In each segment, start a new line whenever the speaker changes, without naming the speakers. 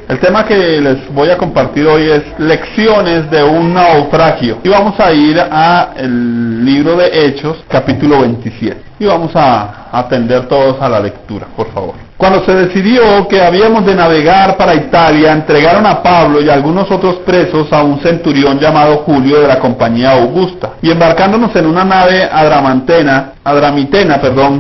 El tema que les voy a compartir hoy es lecciones de un naufragio. Y vamos a ir al libro de Hechos, capítulo 27. Y vamos a atender todos a la lectura, por favor. Cuando se decidió que habíamos de navegar para Italia, entregaron a Pablo y a algunos otros presos a un centurión llamado Julio de la compañía Augusta. Y embarcándonos en una nave adramitena,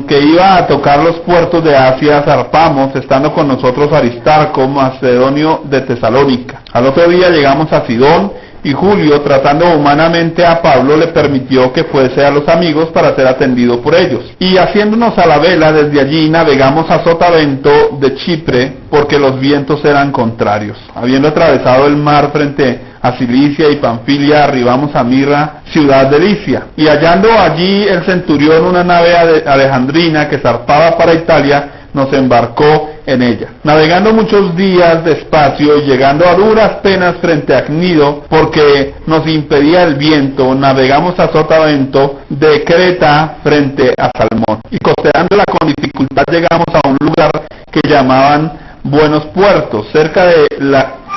que iba a tocar los puertos de Asia, zarpamos, estando con nosotros Aristarco, macedonio de Tesalónica. Al otro día llegamos a Sidón, y Julio, tratando humanamente a Pablo, le permitió que fuese a los amigos para ser atendido por ellos. Y haciéndonos a la vela, desde allí navegamos a Sotavento de Chipre, porque los vientos eran contrarios. Habiendo atravesado el mar frente a Cilicia y Panfilia, arribamos a Mirra, ciudad de Licia. Y hallando allí el centurión una nave alejandrina que zarpaba para Italia, nos embarcó en ella. Navegando muchos días despacio y llegando a duras penas frente a Cnido, porque nos impedía el viento, navegamos a Sotavento de Creta frente a Salmón. Y costeándola con dificultad llegamos a un lugar que llamaban Buenos Puertos, cerca de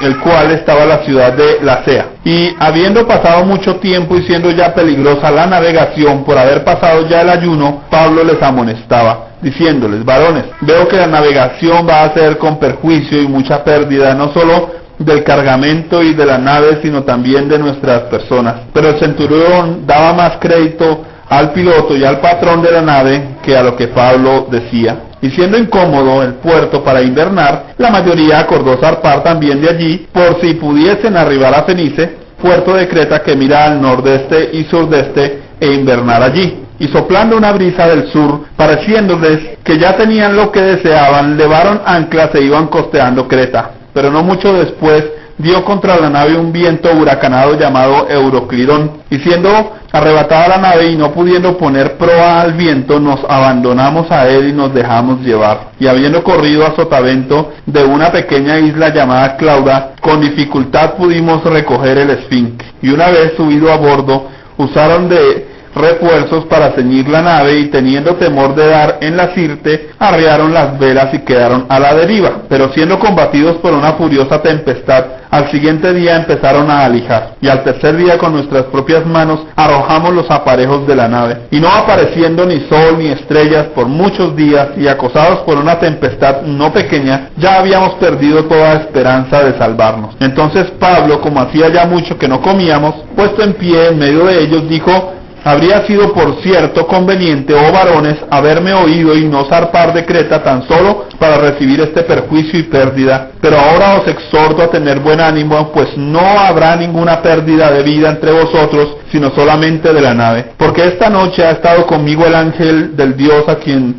el cual estaba la ciudad de Lasea. Y habiendo pasado mucho tiempo y siendo ya peligrosa la navegación por haber pasado ya el ayuno, Pablo les amonestaba, diciéndoles: varones, veo que la navegación va a ser con perjuicio y mucha pérdida, no solo del cargamento y de la nave, sino también de nuestras personas. Pero el centurión daba más crédito al piloto y al patrón de la nave que a lo que Pablo decía. Y siendo incómodo el puerto para invernar, la mayoría acordó zarpar también de allí, por si pudiesen arribar a Fenice, puerto de Creta que mira al nordeste y surdeste, e invernar allí. Y soplando una brisa del sur, pareciéndoles que ya tenían lo que deseaban, levaron anclas e iban costeando Creta. Pero no mucho después dio contra la nave un viento huracanado llamado Euroclidón, y siendo arrebatada la nave y no pudiendo poner proa al viento, nos abandonamos a él y nos dejamos llevar. Y habiendo corrido a Sotavento de una pequeña isla llamada Clauda, con dificultad pudimos recoger el esfinge. Y una vez subido a bordo, usaron de refuerzos para ceñir la nave, y teniendo temor de dar en la sirte, arriaron las velas y quedaron a la deriva. Pero siendo combatidos por una furiosa tempestad, al siguiente día empezaron a alijar, y al tercer día con nuestras propias manos arrojamos los aparejos de la nave. Y no apareciendo ni sol ni estrellas por muchos días, y acosados por una tempestad no pequeña, ya habíamos perdido toda esperanza de salvarnos. Entonces Pablo, como hacía ya mucho que no comíamos, puesto en pie en medio de ellos, dijo: habría sido por cierto conveniente, oh varones, haberme oído y no zarpar de Creta tan solo para recibir este perjuicio y pérdida. Pero ahora os exhorto a tener buen ánimo, pues no habrá ninguna pérdida de vida entre vosotros, sino solamente de la nave. Porque esta noche ha estado conmigo el ángel del Dios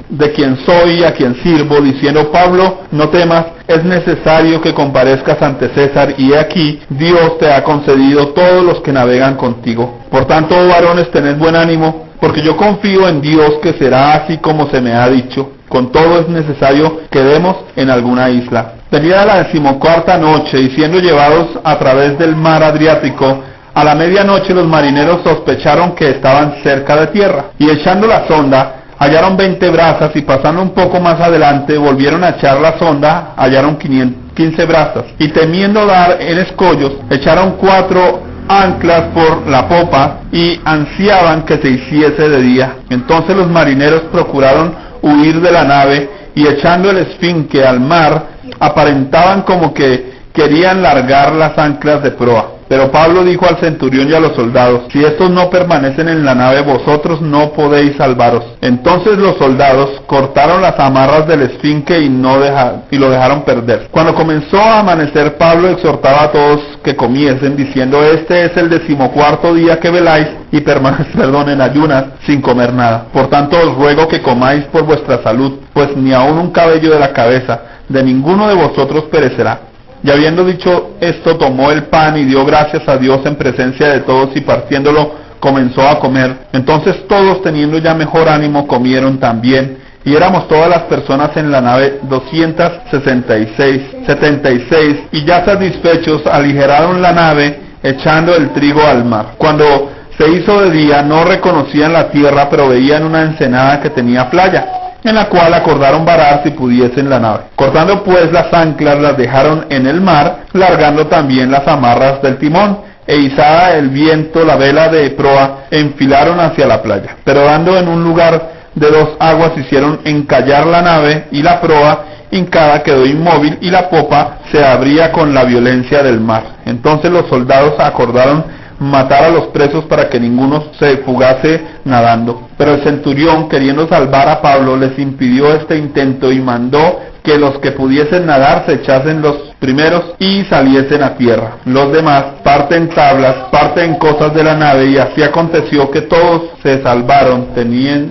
de quien soy y a quien sirvo, diciendo: Pablo, no temas, es necesario que comparezcas ante César, y he aquí, Dios te ha concedido todos los que navegan contigo. Por tanto, oh varones, tened buen ánimo, porque yo confío en Dios que será así como se me ha dicho. Con todo es necesario que demos en alguna isla. Venida la 14ª noche, y siendo llevados a través del mar Adriático, a la medianoche los marineros sospecharon que estaban cerca de tierra, y echando la sonda, hallaron 20 brazas, y pasando un poco más adelante, volvieron a echar la sonda, hallaron 15 brazas, y temiendo dar en escollos, echaron 4 anclas por la popa, y ansiaban que se hiciese de día. Entonces los marineros procuraron huir de la nave, y echando el esfinge al mar, aparentaban como que querían largar las anclas de proa. Pero Pablo dijo al centurión y a los soldados: si estos no permanecen en la nave, vosotros no podéis salvaros. Entonces los soldados cortaron las amarras del esfinge y lo dejaron perder. Cuando comenzó a amanecer, Pablo exhortaba a todos que comiesen, diciendo: este es el 14º día que veláis y permanecéis en ayunas sin comer nada. Por tanto os ruego que comáis por vuestra salud, pues ni aun un cabello de la cabeza de ninguno de vosotros perecerá. Y habiendo dicho esto, tomó el pan y dio gracias a Dios en presencia de todos, y partiéndolo comenzó a comer. Entonces todos, teniendo ya mejor ánimo, comieron también, y éramos todas las personas en la nave 276, y ya satisfechos aligeraron la nave, echando el trigo al mar. Cuando se hizo de día, no reconocían la tierra, pero veían una ensenada que tenía playa. en la cual acordaron varar si pudiesen la nave. Cortando pues las anclas, las dejaron en el mar, largando también las amarras del timón, e izada el viento la vela de proa, enfilaron hacia la playa. Pero dando en un lugar de 2 aguas, hicieron encallar la nave, y la proa hincada quedó inmóvil, y la popa se abría con la violencia del mar. Entonces los soldados acordaron matar a los presos para que ninguno se fugase nadando. Pero el centurión, queriendo salvar a Pablo, les impidió este intento y mandó que los que pudiesen nadar se echasen los primeros y saliesen a tierra. Los demás parten tablas, parten cosas de la nave, y así aconteció que todos se salvaron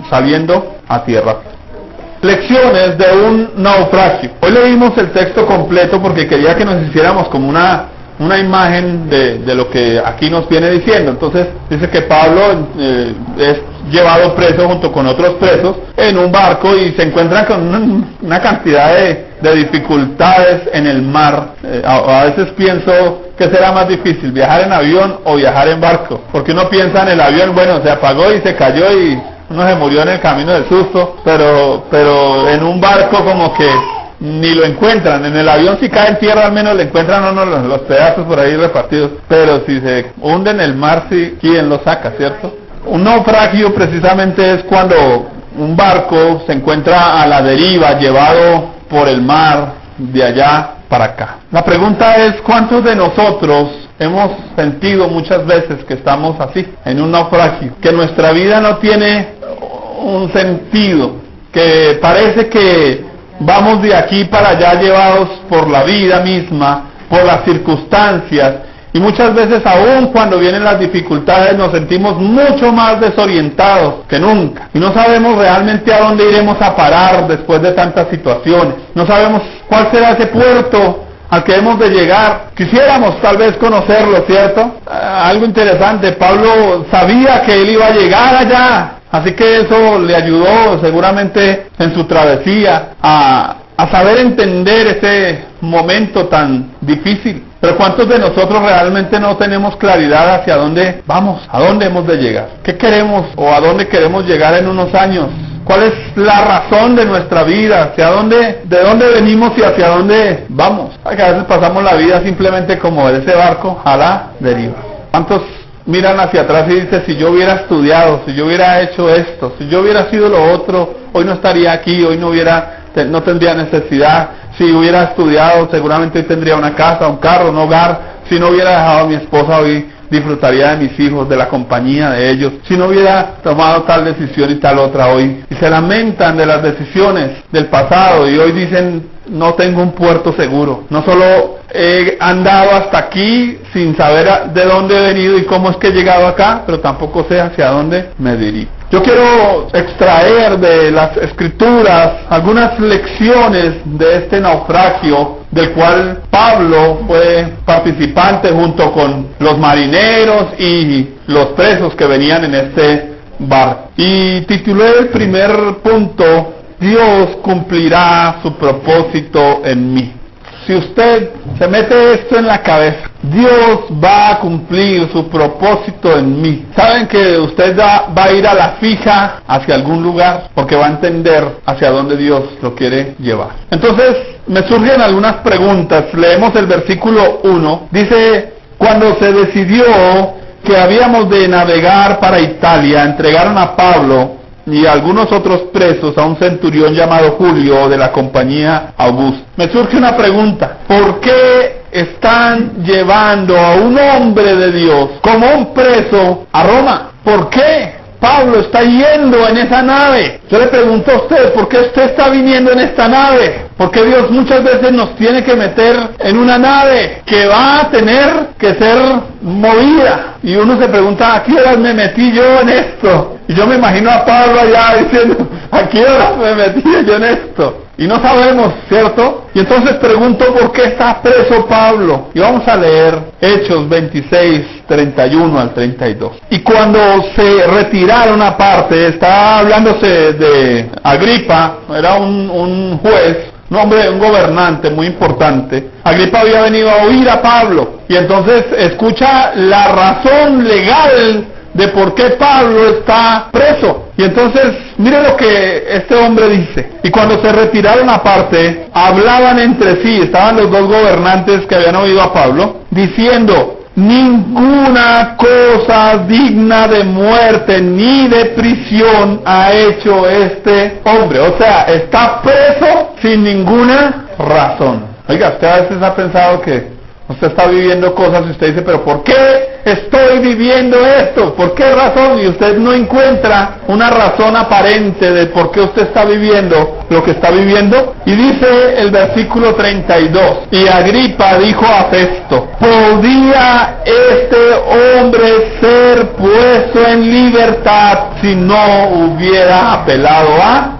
saliendo a tierra. Lecciones de un naufragio. Hoy leímos el texto completo porque quería que nos hiciéramos como una imagen de lo que aquí nos viene diciendo. Entonces dice que Pablo es llevado preso junto con otros presos en un barco y se encuentran con una cantidad de dificultades en el mar. A veces pienso que será más difícil, viajar en avión o viajar en barco, porque uno piensa en el avión, bueno, se apagó y se cayó y uno se murió en el camino del susto, pero en un barco como que ni lo encuentran. En el avión, si cae en tierra, al menos le encuentran a uno los pedazos por ahí repartidos, pero si se hunde en el mar, sí, ¿quién lo saca, cierto? Un naufragio precisamente es cuando un barco se encuentra a la deriva, llevado por el mar de allá para acá. La pregunta es, ¿cuántos de nosotros hemos sentido muchas veces que estamos así, en un naufragio? Que nuestra vida no tiene un sentido, que parece que vamos de aquí para allá llevados por la vida misma, por las circunstancias, y muchas veces aún cuando vienen las dificultades nos sentimos mucho más desorientados que nunca, y no sabemos realmente a dónde iremos a parar después de tantas situaciones. No sabemos cuál será ese puerto al que hemos de llegar. Quisiéramos tal vez conocerlo, ¿cierto? Algo interesante, Pablo sabía que él iba a llegar allá, así que eso le ayudó seguramente en su travesía a saber entender ese momento tan difícil. Pero ¿cuántos de nosotros realmente no tenemos claridad hacia dónde vamos, a dónde hemos de llegar? ¿Qué queremos o a dónde queremos llegar en unos años? ¿Cuál es la razón de nuestra vida? ¿Hacia dónde, de dónde venimos y hacia dónde vamos? Porque a veces pasamos la vida simplemente como ese barco a la deriva. ¿Cuántos miran hacia atrás y dicen, si yo hubiera estudiado, si yo hubiera hecho esto, si yo hubiera sido lo otro, hoy no estaría aquí, hoy no tendría necesidad? Si hubiera estudiado, seguramente hoy tendría una casa, un carro, un hogar. Si no hubiera dejado a mi esposa, hoy disfrutaría de mis hijos, de la compañía de ellos. Si no hubiera tomado tal decisión y tal otra hoy. Y se lamentan de las decisiones del pasado y hoy dicen, no tengo un puerto seguro. No solo he andado hasta aquí sin saber de dónde he venido y cómo es que he llegado acá, pero tampoco sé hacia dónde me dirijo. Yo quiero extraer de las Escrituras algunas lecciones de este naufragio del cual Pablo fue participante junto con los marineros y los presos que venían en este barco. Y titulé el primer punto, Dios cumplirá su propósito en mí. Si usted se mete esto en la cabeza, Dios va a cumplir su propósito en mí. Saben que usted va a ir a la fija hacia algún lugar porque va a entender hacia dónde Dios lo quiere llevar. Entonces me surgen algunas preguntas. Leemos el versículo 1. Dice, cuando se decidió que habíamos de navegar para Italia, entregaron a Pablo y algunos otros presos a un centurión llamado Julio de la compañía Augusta. Me surge una pregunta, ¿por qué están llevando a un hombre de Dios como un preso a Roma? ¿Por qué Pablo está yendo en esa nave? Yo le pregunto a usted, ¿por qué usted está viniendo en esta nave? Porque Dios muchas veces nos tiene que meter en una nave que va a tener que ser movida. Y uno se pregunta, ¿a qué horas me metí yo en esto? Y yo me imagino a Pablo allá diciendo, ¿a qué horas me metí yo en esto? Y no sabemos, ¿cierto? Y entonces pregunto, ¿por qué está preso Pablo? Y vamos a leer Hechos 26, 31 al 32. Y cuando se retiraron aparte, está hablándose de Agripa, era un juez, un gobernante muy importante. Agripa había venido a oír a Pablo y entonces escucha la razón legal de por qué Pablo está preso. Y entonces, mire lo que este hombre dice. Y cuando se retiraron aparte, hablaban entre sí, estaban los dos gobernantes que habían oído a Pablo, diciendo: ninguna cosa digna de muerte ni de prisión ha hecho este hombre. O sea, está preso sin ninguna razón. Oiga, usted a veces ha pensado que usted está viviendo cosas y usted dice: pero ¿por qué estoy viviendo esto? ¿Por qué razón? Y usted no encuentra una razón aparente de por qué usted está viviendo lo que está viviendo. Y dice el versículo 32: y Agripa dijo a Festo: ¿podía este hombre ser puesto en libertad si no hubiera apelado a?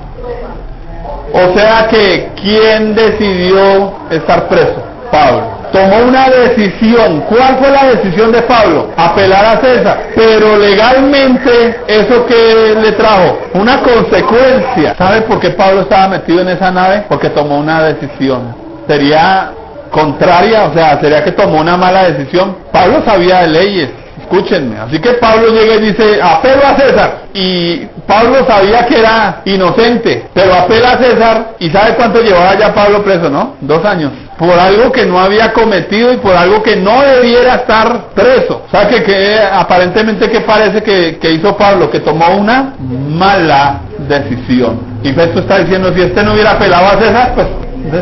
O sea que, ¿quién decidió estar preso? Pablo. Tomó una decisión. ¿Cuál fue la decisión de Pablo? Apelar a César. Pero legalmente, ¿eso qué le trajo? Una consecuencia. ¿Sabe por qué Pablo estaba metido en esa nave? Porque tomó una decisión. Sería contraria, o sea, sería que tomó una mala decisión. Pablo sabía de leyes. Escúchenme, así que Pablo llega y dice: apelo a César. Y Pablo sabía que era inocente, pero apela a César. ¿Y sabe cuánto llevaba ya Pablo preso, no? 2 años. Por algo que no había cometido y por algo que no debiera estar preso. O sea que aparentemente, ¿qué parece que hizo Pablo? Que tomó una mala decisión. Y Festo está diciendo: si este no hubiera apelado a César, pues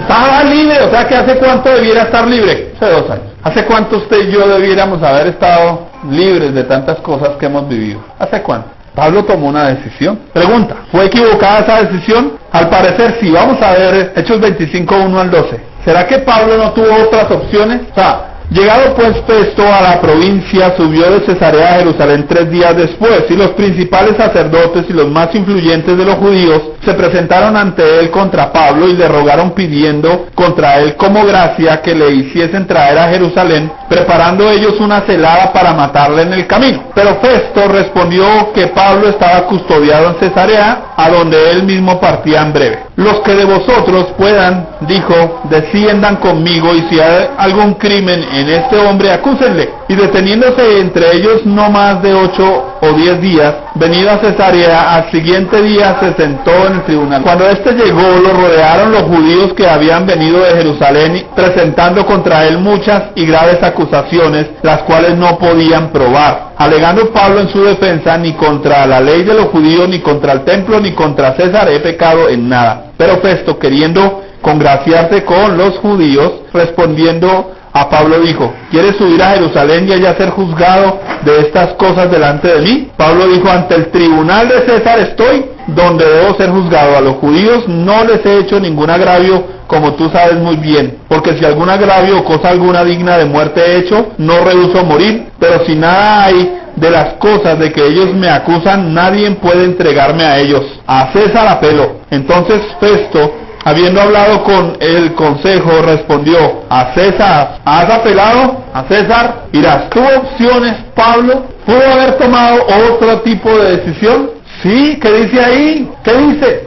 estaba libre. O sea que ¿hace cuánto debiera estar libre? Hace 2 años. ¿Hace cuánto usted y yo debiéramos haber estado libres de tantas cosas que hemos vivido? ¿Hace cuánto? Pablo tomó una decisión. Pregunta: ¿fue equivocada esa decisión? Al parecer sí. Vamos a ver Hechos 25, 1 al 12. ¿Será que Pablo no tuvo otras opciones? O sea, llegado pues Festo a la provincia, subió de Cesarea a Jerusalén 3 días después, y los principales sacerdotes y los más influyentes de los judíos se presentaron ante él contra Pablo y le rogaron pidiendo contra él como gracia que le hiciesen traer a Jerusalén, preparando ellos una celada para matarle en el camino. Pero Festo respondió que Pablo estaba custodiado en Cesarea, a donde él mismo partía en breve. Los que de vosotros puedan, dijo, desciendan conmigo, y si hay algún crimen en este hombre, acúsenle. Y deteniéndose entre ellos no más de 8 o 10 días, venido a Cesarea, al siguiente día se sentó en el tribunal. Cuando éste llegó, lo rodearon los judíos que habían venido de Jerusalén, presentando contra él muchas y graves acusaciones, las cuales no podían probar, alegando Pablo en su defensa: ni contra la ley de los judíos, ni contra el templo, ni contra César he pecado en nada. Pero Festo, queriendo congraciarse con los judíos, respondiendo a Pablo, dijo: ¿quieres subir a Jerusalén y allá ser juzgado de estas cosas delante de mí? Pablo dijo: ante el tribunal de César estoy, donde debo ser juzgado. A los judíos no les he hecho ningún agravio, como tú sabes muy bien, porque si algún agravio o cosa alguna digna de muerte he hecho, no rehúso morir. Pero si nada hay de las cosas de que ellos me acusan, nadie puede entregarme a ellos. A César apelo. Entonces Festo, habiendo hablado con el consejo, respondió: a César. ¿Has apelado a César? Irás. ¿Tuvo opciones Pablo? ¿Pudo haber tomado otro tipo de decisión? Sí. ¿Qué dice ahí? ¿Qué dice?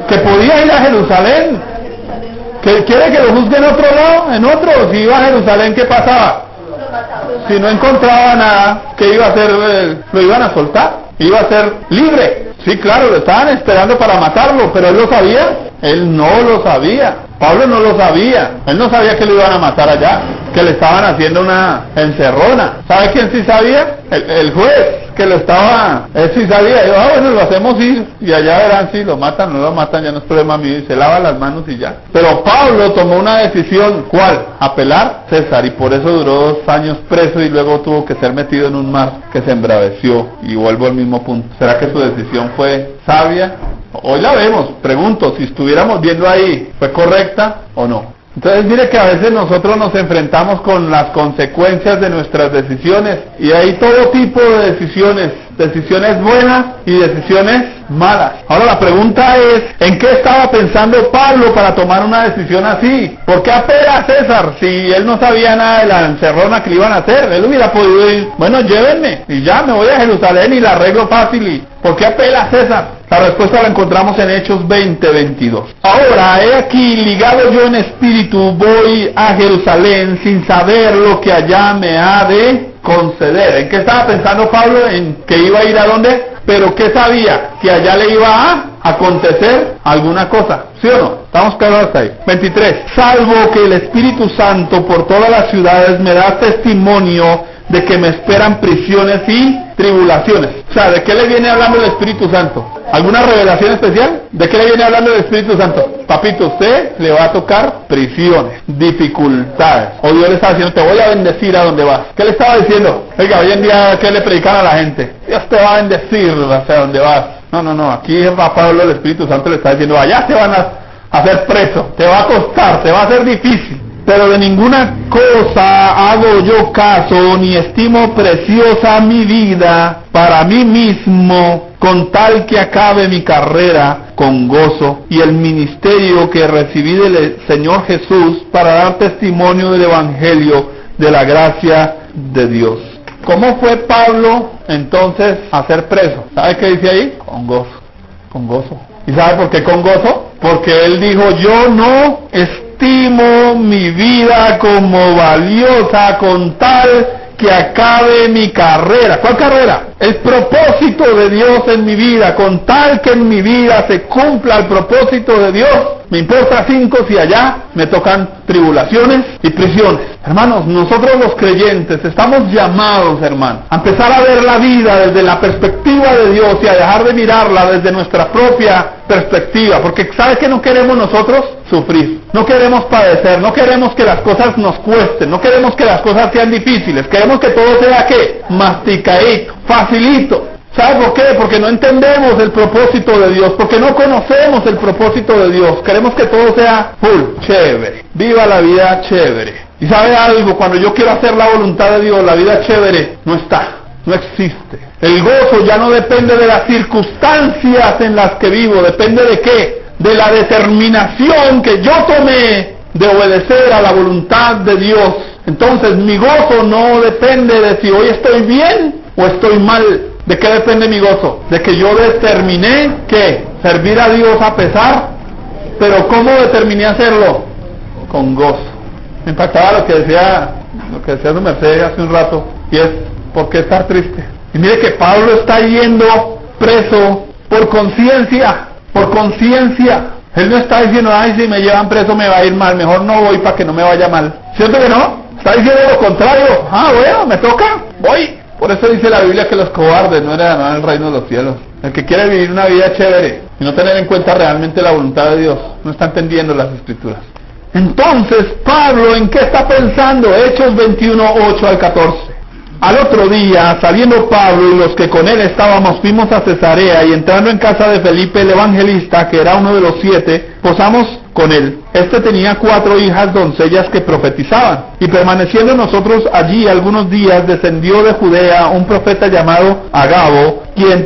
Que podía ir a Jerusalén. ¿Que quiere que lo juzgue en otro lado? ¿En otro? Si iba a Jerusalén, ¿qué pasaba? Si no encontraba nada, ¿qué iba a hacer? ¿Lo iban a soltar? ¿Iba a ser libre? Sí, claro, lo estaban esperando para matarlo, pero él lo sabía. Él no lo sabía. Pablo no lo sabía. Él no sabía que lo iban a matar allá, que le estaban haciendo una encerrona. ¿Sabe quién sí sabía? El juez, que lo estaba... Él sí sabía. Dijo: bueno, lo hacemos ir, y allá verán si lo matan o no lo matan, ya no es problema mío. Y se lava las manos y ya. Pero Pablo tomó una decisión. ¿Cuál? Apelar a César. Y por eso duró 2 años preso, y luego tuvo que ser metido en un mar que se embraveció. Y vuelvo al mismo punto. ¿Será que su decisión fue sabia? Hoy la vemos. Pregunto, si estuviéramos viendo ahí, ¿fue correcta o no? Entonces mire que a veces nosotros nos enfrentamos con las consecuencias de nuestras decisiones, y hay todo tipo de decisiones buenas y decisiones malas. Ahora la pregunta es: ¿en qué estaba pensando Pablo para tomar una decisión así? ¿Por qué apela a César si él no sabía nada de la encerrona que le iban a hacer? Él hubiera podido ir: bueno, llévenme y ya me voy a Jerusalén y la arreglo fácil. ¿Y por qué apela a César? La respuesta la encontramos en Hechos 20, 22. Ahora, he aquí, ligado yo en espíritu, voy a Jerusalén sin saber lo que allá me ha de conceder. ¿En qué estaba pensando Pablo? En que iba a ir a dónde, pero ¿qué sabía? Que allá le iba a acontecer alguna cosa, ¿sí o no? Estamos claros hasta ahí. 23. Salvo que el Espíritu Santo por todas las ciudades me da testimonio de que me esperan prisiones y tribulaciones. O sea, ¿de qué le viene hablando el Espíritu Santo? ¿Alguna revelación especial? ¿De qué le viene hablando el Espíritu Santo? Papito, usted le va a tocar prisiones, dificultades. O Dios le está diciendo, te voy a bendecir a donde vas. ¿Qué le estaba diciendo? Oiga, hoy en día, ¿qué le predican a la gente? Dios te va a bendecir hacia donde vas. No, aquí a Pablo el Espíritu Santo le está diciendo, allá te van a hacer preso, te va a costar, te va a ser difícil. Pero de ninguna cosa hago yo caso, ni estimo preciosa mi vida para mí mismo, con tal que acabe mi carrera con gozo y el ministerio que recibí del Señor Jesús para dar testimonio del Evangelio de la gracia de Dios. ¿Cómo fue Pablo entonces a ser preso? ¿Sabe qué dice ahí? Con gozo. ¿Y sabe por qué con gozo? Porque él dijo, yo no estimo mi vida como valiosa con tal que acabe mi carrera. ¿Cuál carrera? El propósito de Dios en mi vida, con tal que en mi vida se cumpla el propósito de Dios. Me importa 5 si allá me tocan tribulaciones y prisiones. Hermanos, nosotros los creyentes estamos llamados, hermanos, a empezar a ver la vida desde la perspectiva de Dios y a dejar de mirarla desde nuestra propia perspectiva. Porque ¿sabe qué no queremos nosotros? Sufrir. No queremos padecer, no queremos que las cosas nos cuesten, no queremos que las cosas sean difíciles. Queremos que todo sea, ¿qué? Masticadito, facilito. ¿Sabe por qué? Porque no entendemos el propósito de Dios, porque no conocemos el propósito de Dios. Queremos que todo sea full, chévere. Viva la vida chévere. Y ¿sabe algo? Cuando yo quiero hacer la voluntad de Dios, la vida chévere no está, no existe. El gozo ya no depende de las circunstancias en las que vivo, depende de qué? De la determinación que yo tomé de obedecer a la voluntad de Dios. Entonces mi gozo no depende de si hoy estoy bien o estoy mal. ¿De qué depende mi gozo? De que yo determiné que servir a Dios a pesar, pero ¿cómo determiné hacerlo? Con gozo. Me impactaba lo que decía su merced hace un rato, y es, ¿por qué estar triste? Y mire que Pablo está yendo preso por conciencia, Él no está diciendo, ay, si me llevan preso me va a ir mal, mejor no voy para que no me vaya mal. ¿Cierto que no? Está diciendo lo contrario. Bueno, me toca, voy. Por eso dice la Biblia que los cobardes no heredarán el reino de los cielos. El que quiere vivir una vida chévere y no tener en cuenta realmente la voluntad de Dios, no está entendiendo las Escrituras. Entonces, Pablo, ¿en qué está pensando? Hechos 21, 8 al 14. Al otro día, saliendo Pablo y los que con él estábamos, fuimos a Cesarea, y entrando en casa de Felipe el evangelista, que era uno de los 7, posamos con él. Este tenía 4 hijas doncellas que profetizaban. Y permaneciendo nosotros allí algunos días, descendió de Judea un profeta llamado Agabo, quien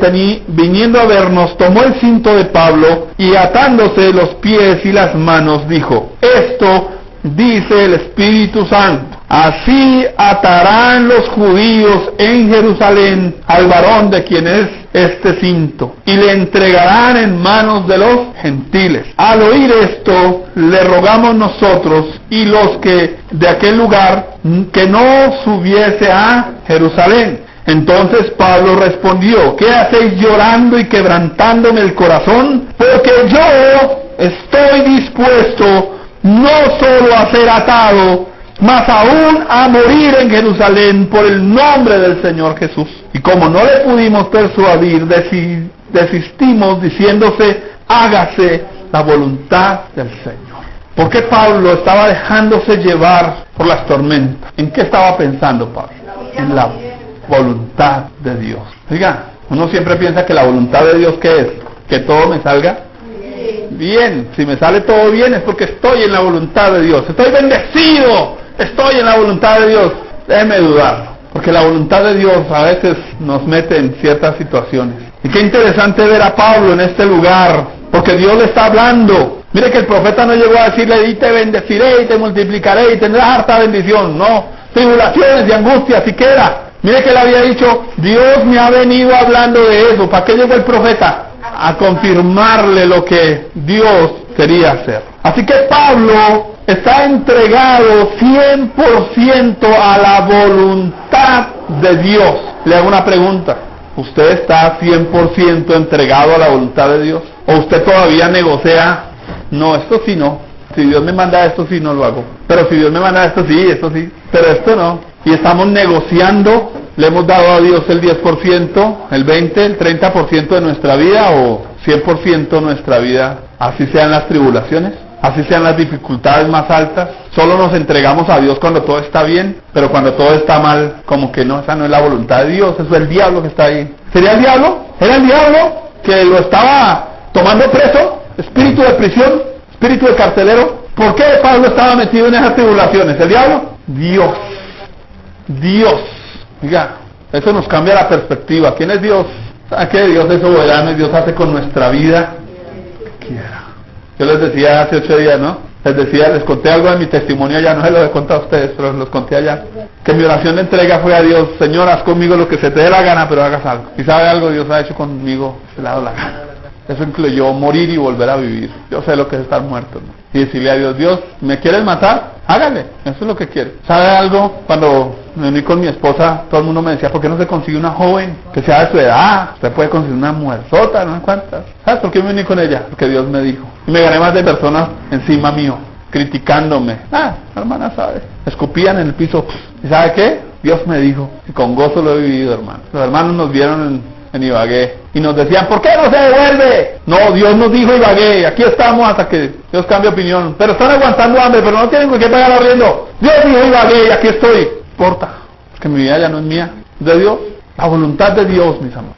viniendo a vernos, tomó el cinto de Pablo, y atándose los pies y las manos, dijo, esto dice el Espíritu Santo, así atarán los judíos en Jerusalén al varón de quien es este cinto, y le entregarán en manos de los gentiles. Al oír esto, le rogamos nosotros y los que de aquel lugar, que no subiese a Jerusalén. Entonces Pablo respondió, ¿qué hacéis llorando y quebrantándome el corazón? Porque yo estoy dispuesto no solo a ser atado, mas aún a morir en Jerusalén por el nombre del Señor Jesús. Y como no le pudimos persuadir, desistimos diciéndose, hágase la voluntad del Señor. ¿Por qué Pablo estaba dejándose llevar por las tormentas? ¿En qué estaba pensando Pablo? En la voluntad de Dios. Oiga, uno siempre piensa que la voluntad de Dios, ¿qué es? Que todo me salga bien. Si me sale todo bien es porque estoy en la voluntad de Dios. Estoy bendecido, estoy en la voluntad de Dios. Déjeme dudar, porque la voluntad de Dios a veces nos mete en ciertas situaciones. Y qué interesante ver a Pablo en este lugar, porque Dios le está hablando. Mire que el profeta no llegó a decirle, y te bendeciré y te multiplicaré y tendrás harta bendición. No, tribulaciones y angustias siquiera. Mire que le había dicho, Dios me ha venido hablando de eso. ¿Para qué llegó el profeta? A confirmarle lo que Dios quería hacer. Así que Pablo está entregado 100% a la voluntad de Dios. Le hago una pregunta. ¿Usted está 100% entregado a la voluntad de Dios? ¿O usted todavía negocia? No, esto sí no. Si Dios me manda esto sí no lo hago. Pero si Dios me manda esto sí. Pero esto no. Y estamos negociando. ¿Le hemos dado a Dios el 10%, el 20%, el 30% de nuestra vida o 100% nuestra vida? Así sean las tribulaciones, así sean las dificultades más altas. Solo nos entregamos a Dios cuando todo está bien, pero cuando todo está mal, como que no, esa no es la voluntad de Dios, eso es el diablo que está ahí. ¿Sería el diablo? ¿Era el diablo que lo estaba tomando preso? ¿Espíritu de prisión? ¿Espíritu de carcelero? ¿Por qué Pablo estaba metido en esas tribulaciones? ¿El diablo? Dios. Diga, eso nos cambia la perspectiva. ¿Quién es Dios? ¿Sabe qué? Dios es soberano y Dios hace con nuestra vida lo que quiera. Yo les decía hace 8 días, ¿no? Les conté algo de mi testimonio allá, no se lo he contado a ustedes, pero los conté allá. Que mi oración de entrega fue a Dios: Señor, haz conmigo lo que se te dé la gana, pero hagas algo. Y sabe algo, Dios ha hecho conmigo, se le ha dado la gana. Eso incluyó morir y volver a vivir. Yo sé lo que es estar muerto, ¿no? Y decirle a Dios: Dios, ¿me quieres matar? Hágale, eso es lo que quiere. ¿Sabe algo? Cuando me uní con mi esposa, todo el mundo me decía: ¿por qué no se consigue una joven que sea de su edad? Usted puede conseguir una mujerzota, ¿no? ¿Cuántas? ¿Sabes por qué me uní con ella? Porque Dios me dijo. Y me gané más de personas encima mío, criticándome. La hermana sabe. Escupían en el piso. ¿Y sabe qué? Dios me dijo. Y con gozo lo he vivido, hermano. Los hermanos nos vieron en Ibagué y nos decían: ¿por qué no se devuelve? No, Dios nos dijo Ibagué, aquí estamos hasta que Dios cambie opinión. Pero están aguantando hambre, pero no tienen con qué pagar arriendo. Dios dijo Ibagué y aquí estoy. No importa, es que mi vida ya no es mía, de Dios. La voluntad de Dios, mis amores.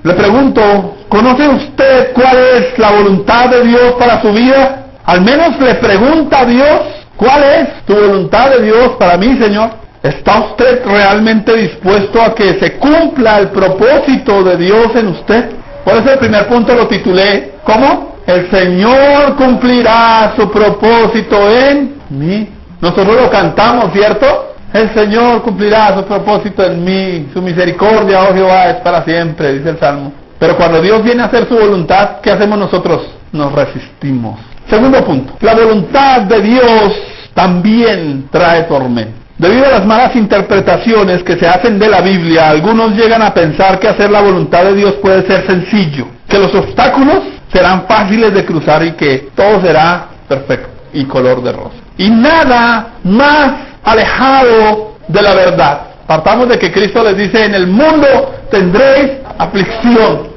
Le pregunto: ¿conoce usted cuál es la voluntad de Dios para su vida? Al menos le pregunta a Dios: ¿cuál es tu voluntad de Dios para mí, Señor? ¿Está usted realmente dispuesto a que se cumpla el propósito de Dios en usted? Por eso el primer punto lo titulé, ¿cómo? El Señor cumplirá su propósito en mí. Nosotros lo cantamos, ¿cierto? El Señor cumplirá su propósito en mí, su misericordia, oh Jehová, es para siempre, dice el Salmo. Pero cuando Dios viene a hacer su voluntad, ¿qué hacemos nosotros? Nos resistimos. Segundo punto, la voluntad de Dios también trae tormento. Debido a las malas interpretaciones que se hacen de la Biblia, algunos llegan a pensar que hacer la voluntad de Dios puede ser sencillo, que los obstáculos serán fáciles de cruzar y que todo será perfecto y color de rosa. Y nada más alejado de la verdad. Partamos de que Cristo les dice: en el mundo tendréis aflicción.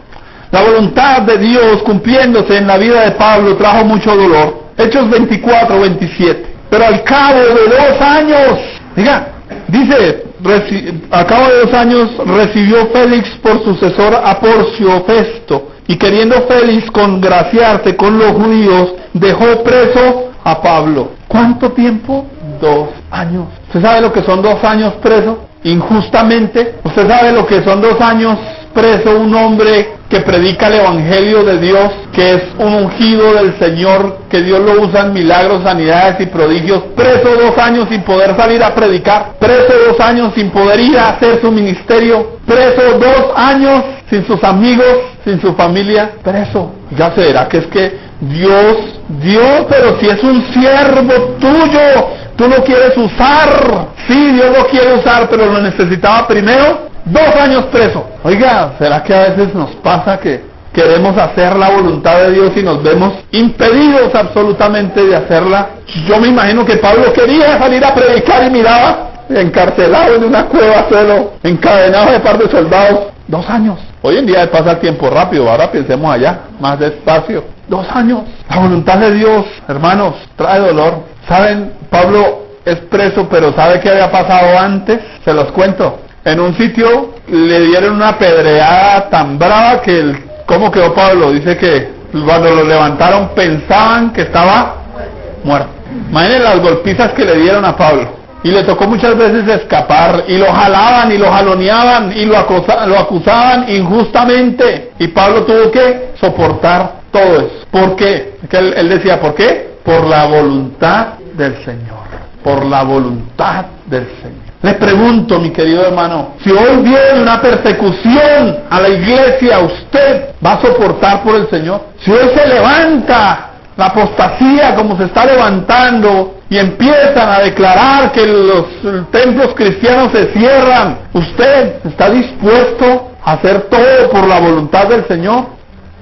La voluntad de Dios cumpliéndose en la vida de Pablo trajo mucho dolor. Hechos 24-27. Pero al cabo de 2 años, dice, a cabo de 2 años recibió Félix por sucesor a Porcio Festo, y queriendo Félix congraciarse con los judíos, dejó preso a Pablo. ¿Cuánto tiempo? 2 años. ¿Usted sabe lo que son 2 años preso? Injustamente. ¿Usted sabe lo que son 2 años preso un hombre que predica el evangelio de Dios, que es un ungido del Señor, que Dios lo usa en milagros, sanidades y prodigios? Preso 2 años sin poder salir a predicar, preso 2 años sin poder ir a hacer su ministerio, preso 2 años sin sus amigos, sin su familia, preso. Ya será que es que Dios, pero si es un siervo tuyo, tú lo quieres usar. Sí, Dios lo quiere usar, pero lo necesitaba primero. 2 años preso. Oiga, ¿será que a veces nos pasa que queremos hacer la voluntad de Dios y nos vemos impedidos absolutamente de hacerla? Yo me imagino que Pablo quería salir a predicar y miraba encarcelado en una cueva solo, encadenado de par de soldados. 2 años. Hoy en día pasa el tiempo rápido, ahora pensemos allá, más despacio. 2 años. La voluntad de Dios, hermanos, trae dolor. ¿Saben? Pablo es preso, pero ¿sabe qué había pasado antes? Se los cuento. En un sitio le dieron una pedreada tan brava que ¿cómo quedó Pablo? Dice que cuando lo levantaron pensaban que estaba muerto. Imaginen las golpizas que le dieron a Pablo. Y le tocó muchas veces escapar, y lo jalaban, y lo jaloneaban, y lo acusaban injustamente. Y Pablo tuvo que soportar todo eso. ¿Por qué? Que él decía, ¿por qué? Por la voluntad del Señor. Por la voluntad del Señor. Le pregunto, mi querido hermano, si hoy viene una persecución a la iglesia, ¿usted va a soportar por el Señor? Si hoy se levanta la apostasía como se está levantando y empiezan a declarar que los templos cristianos se cierran, ¿usted está dispuesto a hacer todo por la voluntad del Señor?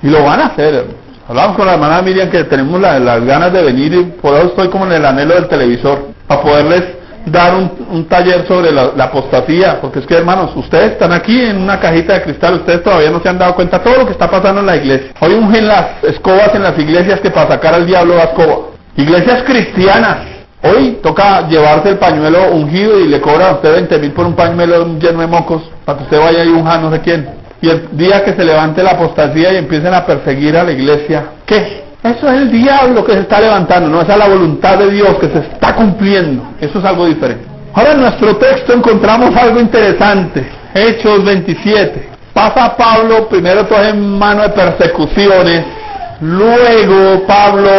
Y lo van a hacer, hermano. Hablamos con la hermana Miriam que tenemos las ganas de venir y por eso estoy como en el anhelo del televisor, para poderles dar un taller sobre la apostasía, porque es que, hermanos, ustedes están aquí en una cajita de cristal, ustedes todavía no se han dado cuenta de todo lo que está pasando en la iglesia. Hoy ungen las escobas en las iglesias que para sacar al diablo la escoba. Iglesias cristianas. Hoy toca llevarse el pañuelo ungido y le cobran a usted 20,000 por un pañuelo lleno de mocos, para que usted vaya y unja a no sé quién. Y el día que se levante la apostasía y empiecen a perseguir a la iglesia, ¿qué? Eso es el diablo que se está levantando, no, esa es la voluntad de Dios que se está cumpliendo. Eso es algo diferente. Ahora en nuestro texto encontramos algo interesante. Hechos 27. Pasa Pablo, primero todo en mano de persecuciones, luego Pablo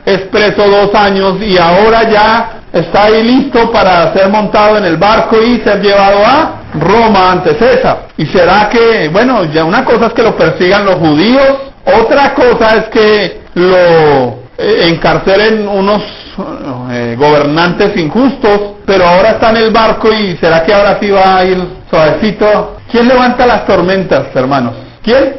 es preso 2 años y ahora ya está ahí listo para ser montado en el barco y ser llevado a Roma ante César. Y será que, bueno, ya una cosa es que lo persigan los judíos, otra cosa es que lo encarcelen unos gobernantes injustos, pero ahora está en el barco y será que ahora sí va a ir suavecito. ¿Quién levanta las tormentas, hermanos? ¿Quién?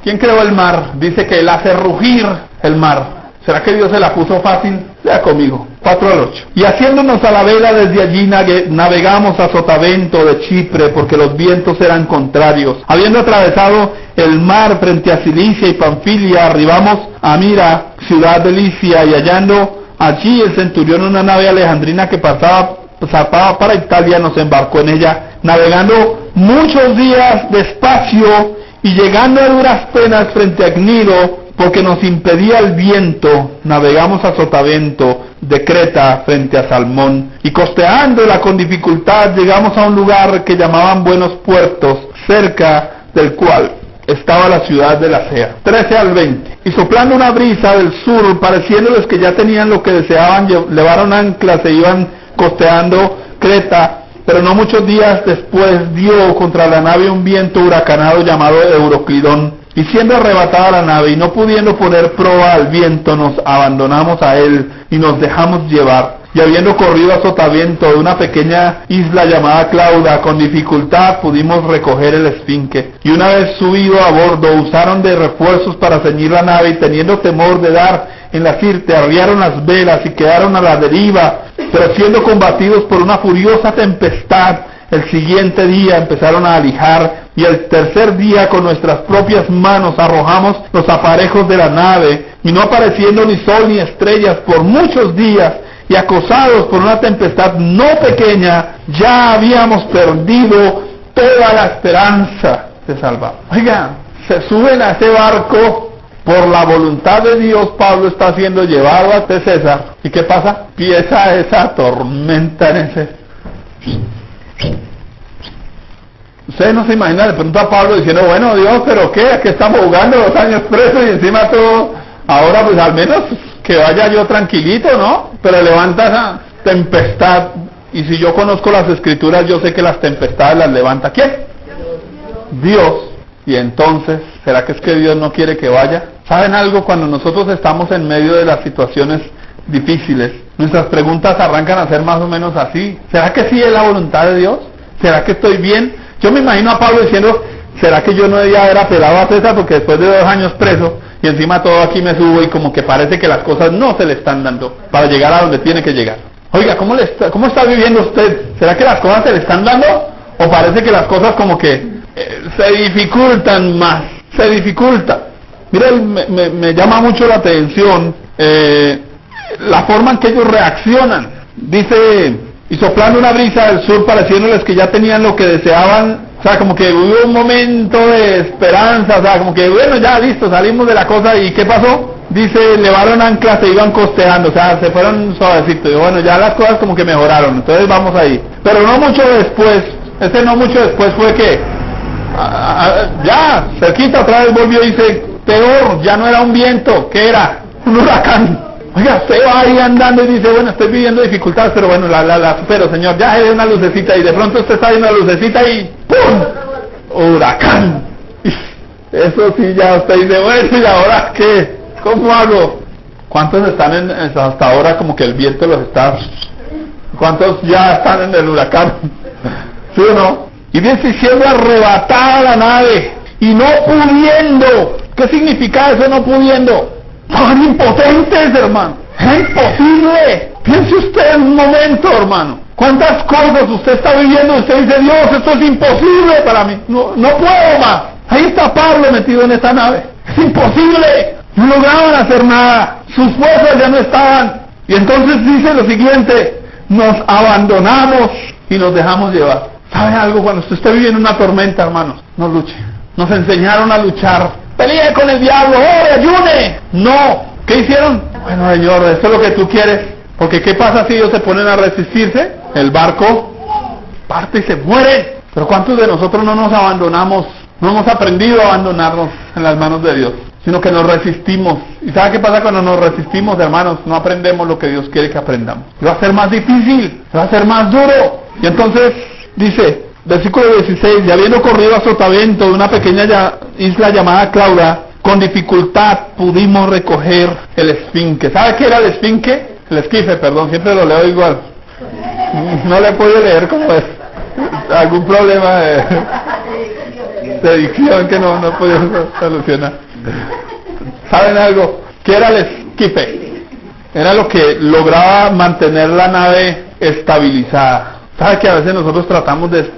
¿Quién creó el mar? Dice que él hace rugir el mar. ¿Será que Dios se la puso fácil? Lea conmigo, 4-8. Y haciéndonos a la vela desde allí navegamos a Sotavento de Chipre, porque los vientos eran contrarios. Habiendo atravesado el mar frente a Cilicia y Panfilia, arribamos a Mira, ciudad de Licia, y hallando allí el centurión una nave alejandrina que zarpaba para Italia, nos embarcó en ella, navegando muchos días despacio y llegando a duras penas frente a Cniro, porque nos impedía el viento, navegamos a Sotavento de Creta frente a Salmón, y costeándola con dificultad llegamos a un lugar que llamaban Buenos Puertos, cerca del cual estaba la ciudad de Lasea. 13-20. Y soplando una brisa del sur, pareciéndoles que ya tenían lo que deseaban, levaron anclas e iban costeando Creta, pero no muchos días después dio contra la nave un viento huracanado llamado Euroclidón, y siendo arrebatada la nave y no pudiendo poner proa al viento, nos abandonamos a él y nos dejamos llevar. Y habiendo corrido a Sotavento de una pequeña isla llamada Clauda, con dificultad pudimos recoger el esfinque. Y una vez subido a bordo, usaron de refuerzos para ceñir la nave, y teniendo temor de dar en la sirte, arriaron las velas y quedaron a la deriva, pero siendo combatidos por una furiosa tempestad, el siguiente día empezaron a alijar, y el tercer día con nuestras propias manos arrojamos los aparejos de la nave, y no apareciendo ni sol ni estrellas por muchos días, y acosados por una tempestad no pequeña, ya habíamos perdido toda la esperanza de salvar. Oigan, se suben a ese barco, por la voluntad de Dios Pablo está siendo llevado ante César, ¿y qué pasa? Empieza esa tormenta en ese... Ustedes no se imaginan, de pronto a Pablo diciendo, bueno Dios, pero ¿qué? Aquí estamos jugando 2 años presos y encima todo, ahora pues al menos que vaya yo tranquilito, ¿no? Pero levanta esa tempestad, y si yo conozco las escrituras, yo sé que las tempestades las levanta ¿quién? Dios. Y entonces, ¿será que es que Dios no quiere que vaya? ¿Saben algo? Cuando nosotros estamos en medio de las situaciones difíciles, nuestras preguntas arrancan a ser más o menos así. ¿Será que sí es la voluntad de Dios? ¿Será que estoy bien? Yo me imagino a Pablo diciendo, ¿será que yo no debía haber apelado a César porque después de 2 años preso y encima todo aquí me subo y como que parece que las cosas no se le están dando para llegar a donde tiene que llegar? Oiga, ¿cómo está viviendo usted? ¿Será que las cosas se le están dando? ¿O parece que las cosas como que se dificultan más? Se dificulta. Mira, me llama mucho la atención la forma en que ellos reaccionan. Dice, y soplando una brisa del sur, pareciéndoles que ya tenían lo que deseaban. O sea, como que hubo un momento de esperanza, o sea, como que bueno, ya listo, salimos de la cosa. ¿Y qué pasó? Dice, levaron anclas, se iban costeando, o sea, se fueron suavecitos. Y bueno, ya las cosas como que mejoraron, entonces vamos ahí. Pero no mucho después, no mucho después fue que, ya, cerquita otra vez volvió y dice, peor, ya no era un viento, ¿qué era? Un huracán. Oiga, se va ahí andando y dice, bueno, estoy viviendo dificultades, pero bueno, la supero, señor, ya hay una lucecita, y de pronto usted está viendo una lucecita y ¡pum! ¡Huracán! Eso sí, ya usted dice, bueno, ¿y ahora qué? ¿Cómo hago? ¿Cuántos están hasta ahora como que el viento los está? ¿Cuántos ya están en el huracán? ¿Sí o no? Y dice, siendo arrebatada la nave y no pudiendo. ¿Qué significa eso, no pudiendo? Estaban impotentes, hermano. Es imposible. Piense usted un momento, hermano. ¿Cuántas cosas usted está viviendo? Usted dice, Dios, esto es imposible para mí. No puedo más. Ahí está Pablo metido en esta nave. Es imposible. No lograban hacer nada. Sus fuerzas ya no estaban. Y entonces dice lo siguiente: nos abandonamos y nos dejamos llevar. ¿Sabe algo? Cuando usted esté viviendo una tormenta, hermanos, no luche. Nos enseñaron a luchar. Pelee con el diablo, ore, ayune. No. ¿Qué hicieron? Bueno, Señor, esto es lo que tú quieres. Porque ¿qué pasa si ellos se ponen a resistirse? El barco parte y se muere. Pero ¿cuántos de nosotros no nos abandonamos? No hemos aprendido a abandonarnos en las manos de Dios, sino que nos resistimos. ¿Y sabe qué pasa cuando nos resistimos, hermanos? No aprendemos lo que Dios quiere que aprendamos. Va a ser más difícil, va a ser más duro. Y entonces dice, versículo 16, y habiendo corrido a sotavento de una pequeña isla llamada Clauda, con dificultad pudimos recoger el esfinque. ¿Sabe qué era el esfinque? El esquife, perdón, siempre lo leo igual. No le puedo leer como es. Algún problema de dicción que no puedo solucionar. ¿Saben algo? ¿Qué era el esquife? Era lo que lograba mantener la nave estabilizada. ¿Sabe que a veces nosotros tratamos de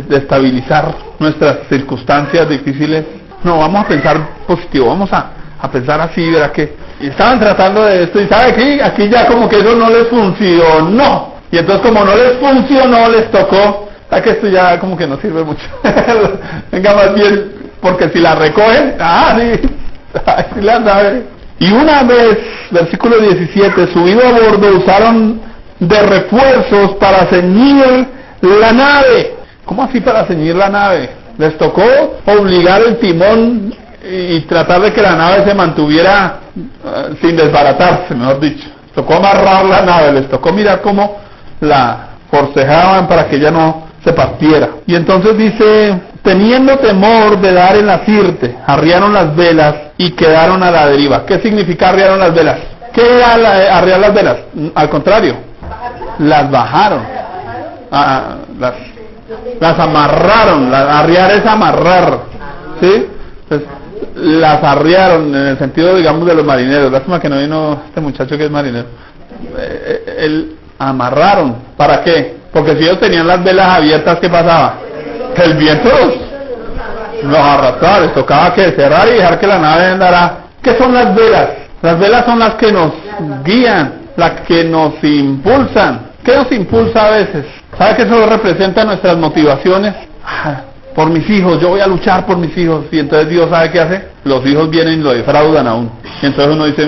estabilizar nuestras circunstancias difíciles? No, vamos a pensar positivo, vamos a pensar así, ¿verdad? Que estaban tratando de esto y ¿sabe qué? Aquí ya como que eso no les funcionó. Y entonces como no les funcionó, les tocó, ¿sabe que esto ya como que no sirve mucho? Venga, más bien, porque si la recogen, sí la sabe. Y una vez, versículo 17, subido a bordo, usaron de refuerzos para ceñir la nave. ¿Cómo así para ceñir la nave? Les tocó obligar el timón y tratar de que la nave se mantuviera sin desbaratarse, mejor dicho. Les tocó amarrar la nave, les tocó mirar cómo la forcejaban para que ella no se partiera. Y entonces dice, teniendo temor de dar en la sirte, arriaron las velas y quedaron a la deriva. ¿Qué significa arriaron las velas? ¿Qué era arriar las velas? Al contrario, las bajaron, las amarraron. Arriar es amarrar, ¿sí? Entonces, las arriaron en el sentido, digamos, de los marineros. Lástima que no vino este muchacho que es marinero. Amarraron. ¿Para qué? Porque si ellos tenían las velas abiertas, ¿qué pasaba? El viento los arrastraba, les tocaba que cerrar y dejar que la nave andara. ¿Qué son las velas? Las velas son las que nos guían, las que nos impulsan. ¿Qué nos impulsa a veces? ¿Sabe que eso representa nuestras motivaciones? Por mis hijos, yo voy a luchar por mis hijos. Y entonces Dios, ¿sabe qué hace? Los hijos vienen y lo defraudan a uno. Y entonces uno dice,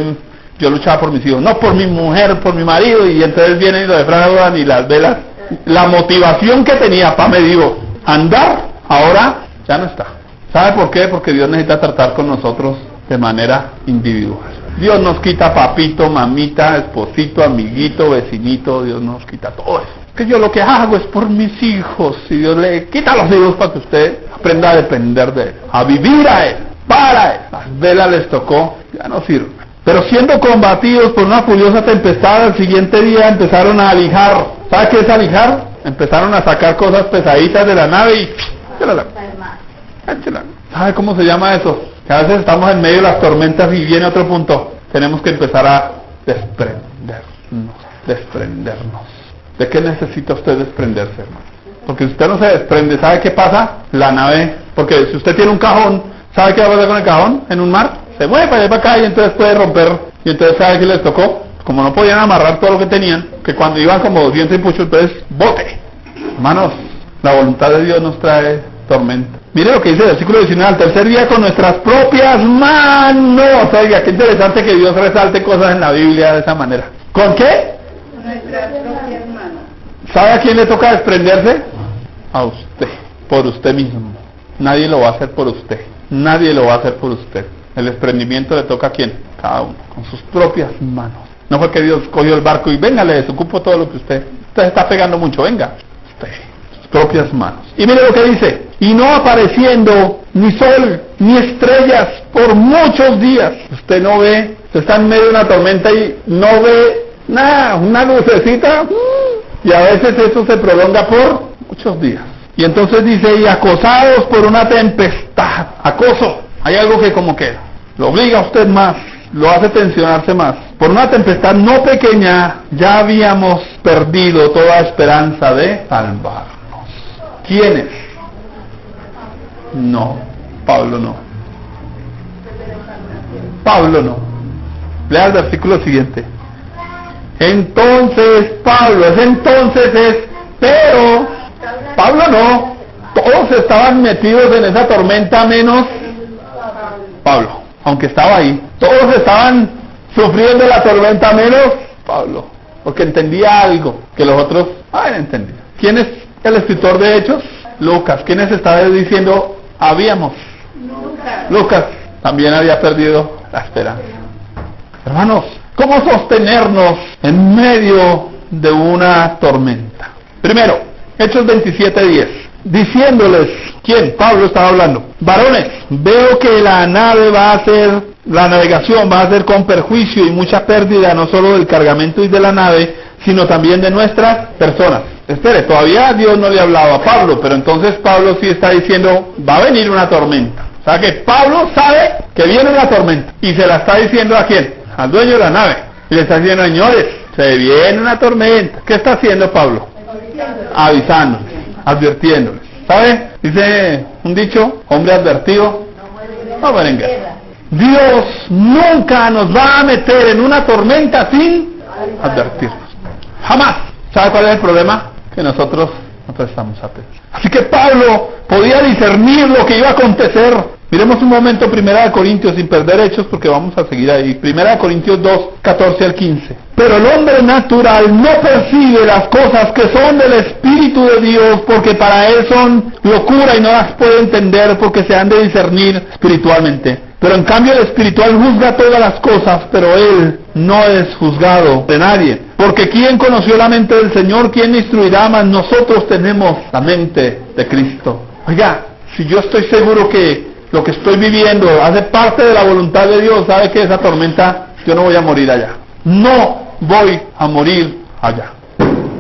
yo luchaba por mis hijos, no por mi mujer, por mi marido. Y entonces vienen y lo defraudan y las velas. La motivación que tenía para medio andar, ahora ya no está. ¿Sabe por qué? Porque Dios necesita tratar con nosotros de manera individual. Dios nos quita papito, mamita, esposito, amiguito, vecinito. Dios nos quita todo eso. Que yo lo que hago es por mis hijos. Y Dios le quita a los hijos para que usted aprenda a depender de Él, a vivir a Él, para Él. Las velas les tocó, ya no sirven. Pero siendo combatidos por una furiosa tempestad, al siguiente día empezaron a alijar. ¿Sabe qué es alijar? Empezaron a sacar cosas pesaditas de la nave y... ¿Sabe cómo se llama eso? Que a veces estamos en medio de las tormentas y viene otro punto. Tenemos que empezar a desprendernos. ¿De qué necesita usted desprenderse, hermano? Porque si usted no se desprende, ¿sabe qué pasa? La nave, porque si usted tiene un cajón, ¿sabe qué va a pasar con el cajón en un mar? Se mueve para allá y para acá y entonces puede romper. Y entonces, ¿sabe qué les tocó? Como no podían amarrar todo lo que tenían, que cuando iban como 200 y mucho, entonces, ¡bote! Hermanos, la voluntad de Dios nos trae tormenta. Mire lo que dice el versículo 19, al tercer día con nuestras propias manos. Oiga, qué interesante que Dios resalte cosas en la Biblia de esa manera. ¿Con qué?
Nuestras propias manos.
¿Sabe a quién le toca desprenderse? A usted, por usted mismo. Nadie lo va a hacer por usted. Nadie lo va a hacer por usted. El desprendimiento le toca a quién? Cada uno, con sus propias manos. No fue que Dios cogió el barco y venga, le desocupo todo lo que usted está pegando mucho, venga. Usted, sus propias manos. Y mire lo que dice. y no apareciendo ni sol ni estrellas por muchos días. Usted no ve, usted está en medio de una tormenta y no ve nada, una lucecita, y a veces eso se prolonga por muchos días. Y entonces dice, y acosados por una tempestad. Acoso, hay algo que como que lo obliga a usted más, lo hace tensionarse más. Por una tempestad no pequeña ya habíamos perdido toda esperanza de salvarnos. ¿Quiénes? No, Pablo no. Pablo no. Lea el versículo siguiente. Entonces Pablo, pero Pablo no. Todos estaban metidos en esa tormenta menos Pablo, aunque estaba ahí. Todos estaban sufriendo la tormenta menos Pablo, porque entendía algo que los otros no entendían. ¿Quién es el escritor de Hechos? Lucas. ¿Quién estaba diciendo habíamos? Lucas también había perdido la esperanza. Hermanos, ¿cómo sostenernos en medio de una tormenta? Primero, Hechos 27:10, diciéndoles, ¿quién? Pablo estaba hablando. Varones, veo que la navegación va a ser con perjuicio y mucha pérdida, no solo del cargamento y de la nave, sino también de nuestras personas. Espere, todavía Dios no le hablaba a Pablo, pero entonces Pablo sí está diciendo, va a venir una tormenta. O sea que Pablo sabe que viene una tormenta, y se la está diciendo ¿a quién? Al dueño de la nave. Y le está diciendo, señores, se viene una tormenta. ¿Qué está haciendo Pablo? Avisándoles, advirtiéndoles. ¿Sabe? Dice un dicho, hombre advertido no muere en guerra. Dios nunca nos va a meter en una tormenta sin advertirnos. Jamás. ¿Sabe cuál es el problema? Que nosotros no prestamos atención. Así que Pablo podía discernir lo que iba a acontecer. Miremos un momento 1 Corintios, sin perder Hechos, porque vamos a seguir ahí. 1 Corintios 2, 14 al 15. Pero el hombre natural no percibe las cosas que son del Espíritu de Dios, porque para él son locura y no las puede entender, porque se han de discernir espiritualmente. Pero en cambio el espiritual juzga todas las cosas, pero él no es juzgado de nadie. Porque ¿quién conoció la mente del Señor? ¿Quién instruirá? Mas nosotros tenemos la mente de Cristo. Oiga, si yo estoy seguro que lo que estoy viviendo hace parte de la voluntad de Dios, sabe que esa tormenta, yo no voy a morir allá. No voy a morir allá.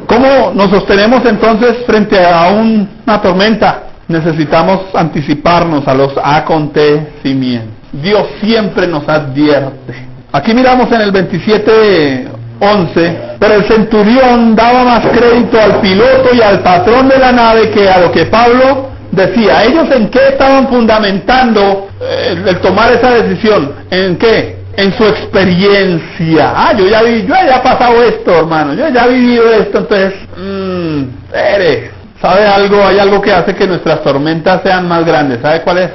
¿Cómo nos sostenemos entonces frente a una tormenta? Necesitamos anticiparnos a los acontecimientos. Dios siempre nos advierte. Aquí miramos en el 27:11, pero el centurión daba más crédito al piloto y al patrón de la nave que a lo que Pablo decía. ¿Ellos en qué estaban fundamentando el tomar esa decisión? ¿En qué? En su experiencia. Yo ya he pasado esto, hermano, yo ya he vivido esto, entonces, ¿sabe algo? Hay algo que hace que nuestras tormentas sean más grandes. ¿Sabe cuál es?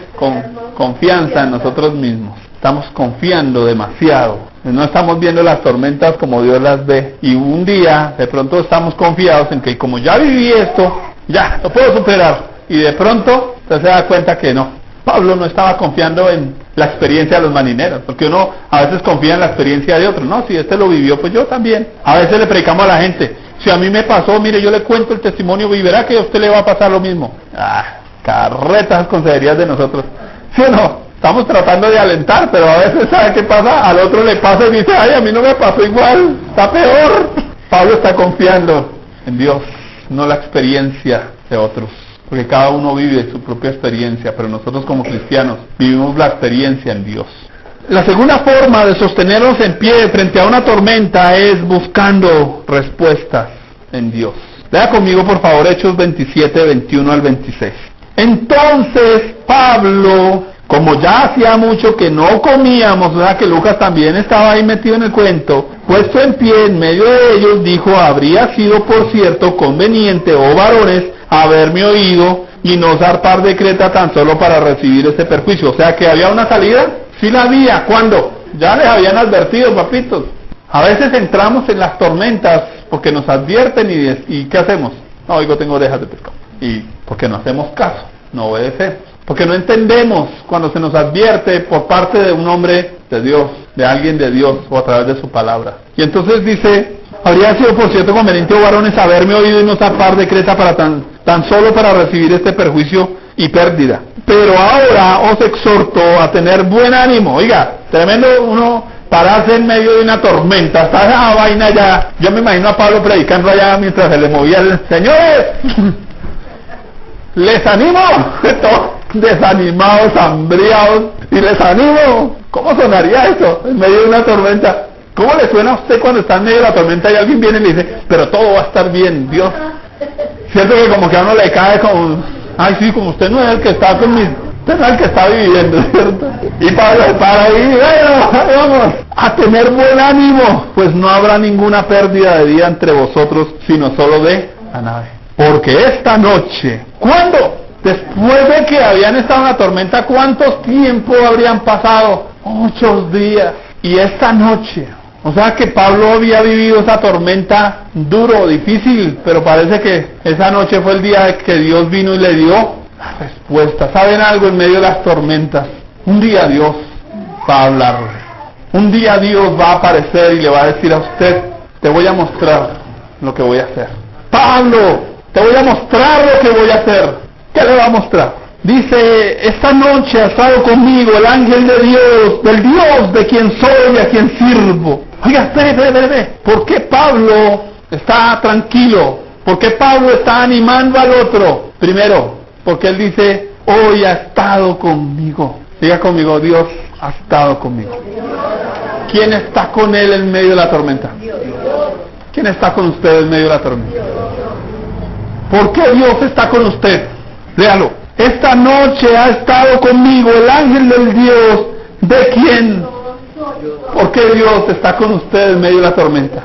Confianza en nosotros mismos. Estamos confiando demasiado. No estamos viendo las tormentas como Dios las ve. Y un día, de pronto estamos confiados en que como ya viví esto, ya, lo puedo superar. Y de pronto, usted se da cuenta que no. Pablo no estaba confiando en la experiencia de los marineros, porque uno a veces confía en la experiencia de otro. No, si este lo vivió, pues yo también. A veces le predicamos a la gente, si a mí me pasó, mire, yo le cuento el testimonio y verá que a usted le va a pasar lo mismo. Carretas consejerías de nosotros. ¿Sí o no? Estamos tratando de alentar, pero a veces, ¿sabe qué pasa? Al otro le pasa y dice, a mí no me pasó igual, está peor. Pablo está confiando en Dios, no la experiencia de otros. Porque cada uno vive su propia experiencia, pero nosotros como cristianos vivimos la experiencia en Dios. La segunda forma de sostenernos en pie frente a una tormenta es buscando respuestas en Dios. Lea conmigo por favor Hechos 27, 21 al 26. Entonces Pablo, como ya hacía mucho que no comíamos, o sea que Lucas también estaba ahí metido en el cuento, puesto en pie en medio de ellos, dijo, habría sido por cierto conveniente, oh varones, haberme oído y no zarpar de Creta tan solo para recibir este perjuicio. O sea que había una salida, sí la había. ¿Cuándo? Ya les habían advertido, papitos. A veces entramos en las tormentas porque nos advierten y ¿qué hacemos? No, oigo, tengo orejas de pescado. Y porque no hacemos caso, no obedecemos. Porque no entendemos cuando se nos advierte por parte de un hombre de Dios, de alguien de Dios o a través de su palabra. Y entonces dice, habría sido por cierto conveniente, oh varones, haberme oído y no zarpar de Creta para tan solo para recibir este perjuicio y pérdida. Pero ahora os exhorto a tener buen ánimo. Oiga, tremendo uno pararse en medio de una tormenta, está esa vaina allá. Yo me imagino a Pablo predicando allá mientras se le movía el señores. Les animo, todos desanimados, hambriados, y les animo. ¿Cómo sonaría eso en medio de una tormenta? ¿Cómo le suena a usted cuando está en medio de la tormenta y alguien viene y le dice, pero todo va a estar bien, Dios? Cierto que como que a uno le cae como, ay sí, como usted no es el que está conmigo, usted no es el que está viviendo, ¿cierto? Y Pablo se para ahí, bueno, vamos a tener buen ánimo, pues no habrá ninguna pérdida de vida entre vosotros, sino solo de la nave. Porque esta noche, ¿cuándo? Después de que habían estado en la tormenta, ¿cuántos tiempo habrían pasado? 8 días. Y esta noche, o sea que Pablo había vivido esa tormenta duro, difícil, pero parece que esa noche fue el día que Dios vino y le dio la respuesta. ¿Saben algo? En medio de las tormentas, un día Dios va a hablarle. Un día Dios va a aparecer y le va a decir a usted, te voy a mostrar lo que voy a hacer. Pablo, te voy a mostrar lo que voy a hacer. ¿Qué le va a mostrar? Dice, esta noche ha estado conmigo el ángel de Dios, del Dios de quien soy y a quien sirvo. Oiga, espere. ¿Por qué Pablo está tranquilo? ¿Por qué Pablo está animando al otro? Primero, porque él dice, hoy ha estado conmigo. Diga conmigo, Dios ha estado conmigo. ¿Quién está con él en medio de la tormenta? ¿Quién está con usted en medio de la tormenta? ¿Por qué Dios está con usted? Léalo. Esta noche ha estado conmigo el ángel del Dios, ¿de quién? ¿Por qué Dios está con usted en medio de la tormenta?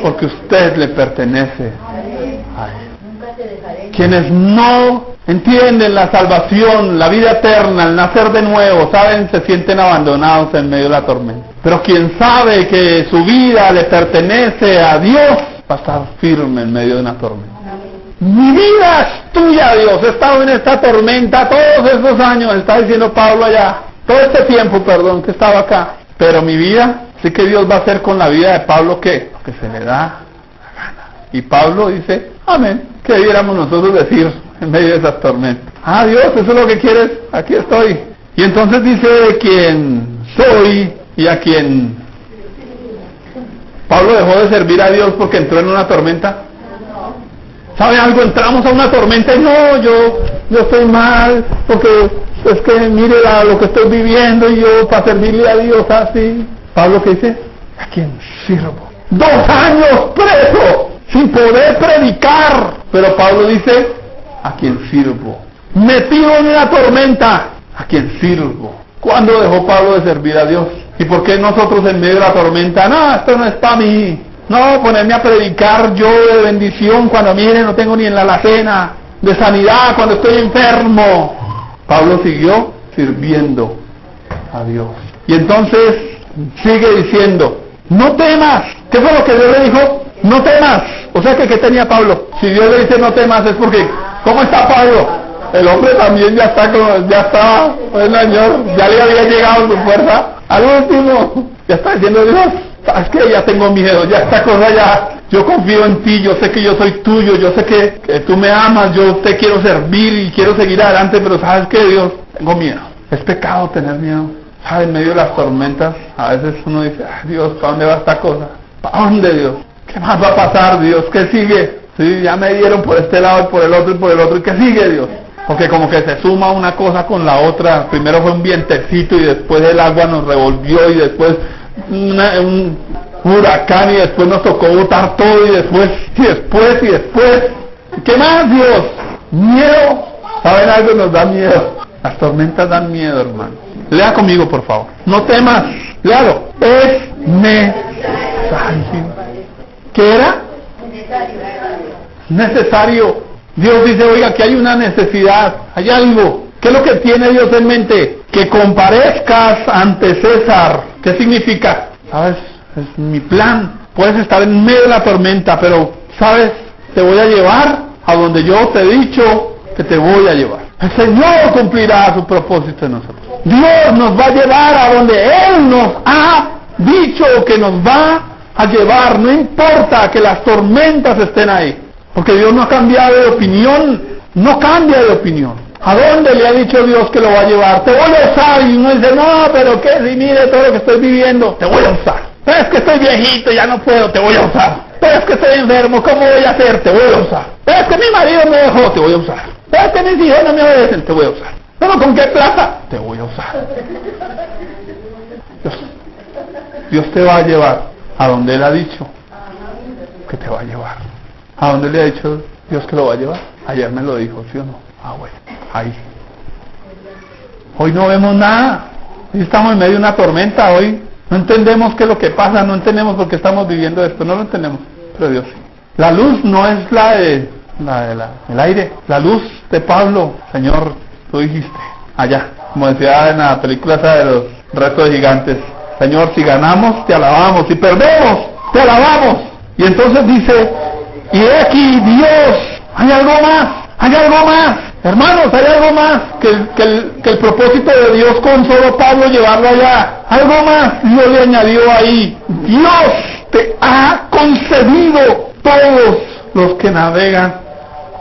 Porque usted le pertenece a Él. Quienes no entienden la salvación, la vida eterna, el nacer de nuevo, saben, se sienten abandonados en medio de la tormenta. Pero quien sabe que su vida le pertenece a Dios, va a estar firme en medio de una tormenta. Mi vida es tuya, Dios. He estado en esta tormenta todos estos años, está diciendo Pablo allá, todo este tiempo, que estaba acá. Pero mi vida, sí que Dios va a hacer con la vida de Pablo ¿qué? Lo que se le da la gana. Y Pablo dice, amén. ¿Qué debiéramos nosotros decir en medio de esas tormentas? Ah, Dios, eso es lo que quieres, aquí estoy. Y entonces dice de quién soy y a quién. Pablo dejó de servir a Dios porque entró en una tormenta. ¿Sabe algo? Entramos a una tormenta y no, yo estoy mal, porque es que mire lo que estoy viviendo y yo para servirle a Dios así. Pablo, ¿qué dice? ¿A quién sirvo? 2 años preso, sin poder predicar. Pero Pablo dice, ¿a quién sirvo? Metido en una tormenta, ¿a quién sirvo? ¿Cuándo dejó Pablo de servir a Dios? ¿Y por qué nosotros en medio de la tormenta, no, esto no es para mí? No, ponerme a predicar yo de bendición cuando mire no tengo ni en la alacena, de sanidad cuando estoy enfermo. Pablo siguió sirviendo a Dios. Y entonces sigue diciendo, no temas. ¿Qué fue lo que Dios le dijo? No temas. O sea que ¿qué tenía Pablo? Si Dios le dice no temas es porque, ¿cómo está Pablo? El hombre también ya está, el Señor, ya le había llegado su fuerza. Al último, ya está diciendo Dios, ¿sabes qué? Ya tengo miedo, ya esta cosa ya, yo confío en ti, yo sé que yo soy tuyo, yo sé que tú me amas, yo te quiero servir y quiero seguir adelante, pero ¿sabes qué, Dios? Tengo miedo. Es pecado tener miedo. ¿Sabes? En medio de las tormentas, a veces uno dice, ay Dios, ¿para dónde va esta cosa? ¿Para dónde, Dios? ¿Qué más va a pasar, Dios? ¿Qué sigue? Sí, ya me dieron por este lado y por el otro y por el otro, ¿y qué sigue, Dios? Porque como que se suma una cosa con la otra. Primero fue un vientecito y después el agua nos revolvió y después un huracán y después nos tocó botar todo y después. ¿Qué más, Dios? Miedo. ¿Saben algo? Nos da miedo. Las tormentas dan miedo, hermano. Lea conmigo, por favor. No temas. Léalo. Es necesario. ¿Qué era? Necesario. Dios dice, oiga, que hay una necesidad, hay algo. ¿Qué es lo que tiene Dios en mente? Que comparezcas ante César. ¿Qué significa? ¿Sabes? Es mi plan. Puedes estar en medio de la tormenta, pero, ¿sabes? Te voy a llevar a donde yo te he dicho que te voy a llevar. El Señor cumplirá su propósito en nosotros. Dios nos va a llevar a donde Él nos ha dicho que nos va a llevar. No importa que las tormentas estén ahí. Porque Dios no ha cambiado de opinión, no cambia de opinión. ¿A dónde le ha dicho Dios que lo va a llevar? Te voy a usar. Y uno dice, no, pero qué, si mire todo lo que estoy viviendo, te voy a usar. Pero es que estoy viejito, ya no puedo, te voy a usar. Pero es que estoy enfermo, ¿cómo voy a hacer? Te voy a usar. Pero es que mi marido me dejó, te voy a usar. Pero es que mis hijos no me obedecen, te voy a usar. ¿Pero con qué plata? Te voy a usar. Dios te va a llevar a donde Él ha dicho que te va a llevar. ¿A dónde le ha dicho Dios que lo va a llevar? Ayer me lo dijo, ¿sí o no? Ah, bueno, ahí. Hoy no vemos nada. Hoy estamos en medio de una tormenta. Hoy no entendemos qué es lo que pasa. No entendemos por qué estamos viviendo esto. No lo entendemos. Pero Dios sí. La luz no es la del aire. La luz de Pablo, Señor, tú dijiste, allá. Como decía en la película esa de los retos de gigantes. Señor, si ganamos, te alabamos. Si perdemos, te alabamos. Y entonces dice, y he aquí, Dios, hay algo más, hay algo más. Hermanos, hay algo más que el propósito de Dios con solo Pablo llevarlo allá. Algo más, Dios le añadió ahí. Dios te ha concedido todos los que navegan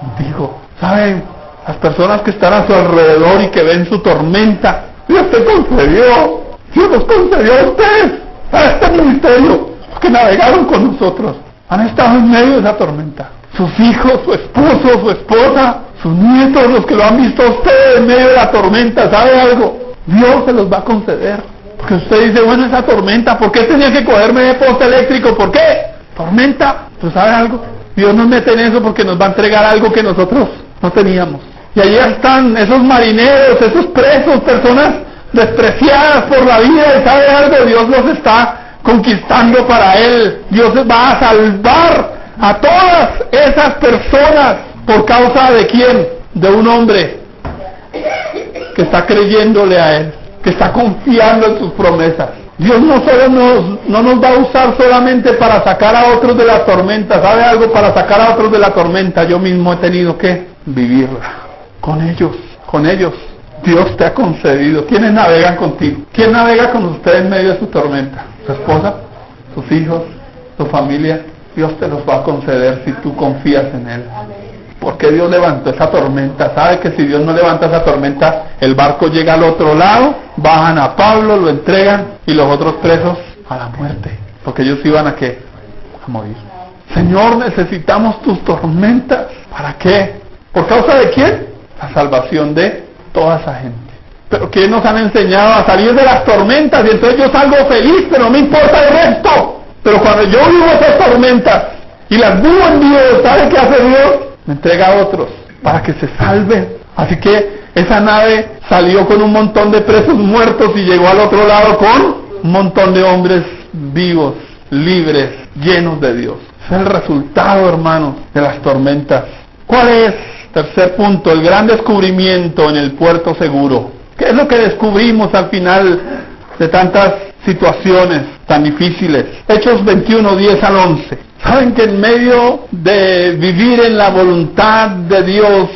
contigo. ¿Saben? Las personas que están a su alrededor y que ven su tormenta, Dios te concedió. Dios nos concedió a ustedes, a este ministerio, los que navegaron con nosotros. Han estado en medio de esa tormenta. Sus hijos, su esposo, su esposa, sus nietos, los que lo han visto a ustedes en medio de la tormenta, ¿sabe algo? Dios se los va a conceder. Porque usted dice, bueno, esa tormenta, ¿por qué tenía que cogerme de poste eléctrico? ¿Por qué? ¿Tormenta? Pues ¿sabe algo? Dios nos mete en eso porque nos va a entregar algo que nosotros no teníamos. Y allí están esos marineros, esos presos, personas despreciadas por la vida, y ¿sabe algo? Dios los está conquistando para Él. Dios va a salvar a todas esas personas. ¿Por causa de quién? De un hombre que está creyéndole a Él, que está confiando en sus promesas. Dios no nos va a usar solamente para sacar a otros de la tormenta. ¿Sabe algo? Para sacar a otros de la tormenta, yo mismo he tenido que vivirla con ellos, con ellos. Dios te ha concedido. ¿Quiénes navegan contigo? ¿Quién navega con usted en medio de su tormenta? ¿Su esposa? ¿Sus hijos? ¿Su familia? Dios te los va a conceder si tú confías en Él. Porque Dios levantó esa tormenta. ¿Sabe que si Dios no levanta esa tormenta, el barco llega al otro lado, bajan a Pablo, lo entregan, y los otros presos a la muerte? Porque ellos iban a ¿qué? A morir. Señor, necesitamos tus tormentas. ¿Para qué? ¿Por causa de quién? La salvación de toda esa gente. Pero que nos han enseñado a salir de las tormentas, y entonces yo salgo feliz, pero no me importa el resto. Pero cuando yo vivo esas tormentas y las vivo en Dios, ¿sabe qué hace Dios? Me entrega a otros para que se salven. Así que esa nave salió con un montón de presos muertos y llegó al otro lado con un montón de hombres vivos, libres, llenos de Dios. Es el resultado, hermanos, de las tormentas. ¿Cuál es? Tercer punto, el gran descubrimiento en el puerto seguro. ¿Qué es lo que descubrimos al final de tantas situaciones tan difíciles? Hechos 21, 10 al 11. Saben que en medio de vivir en la voluntad de Dios,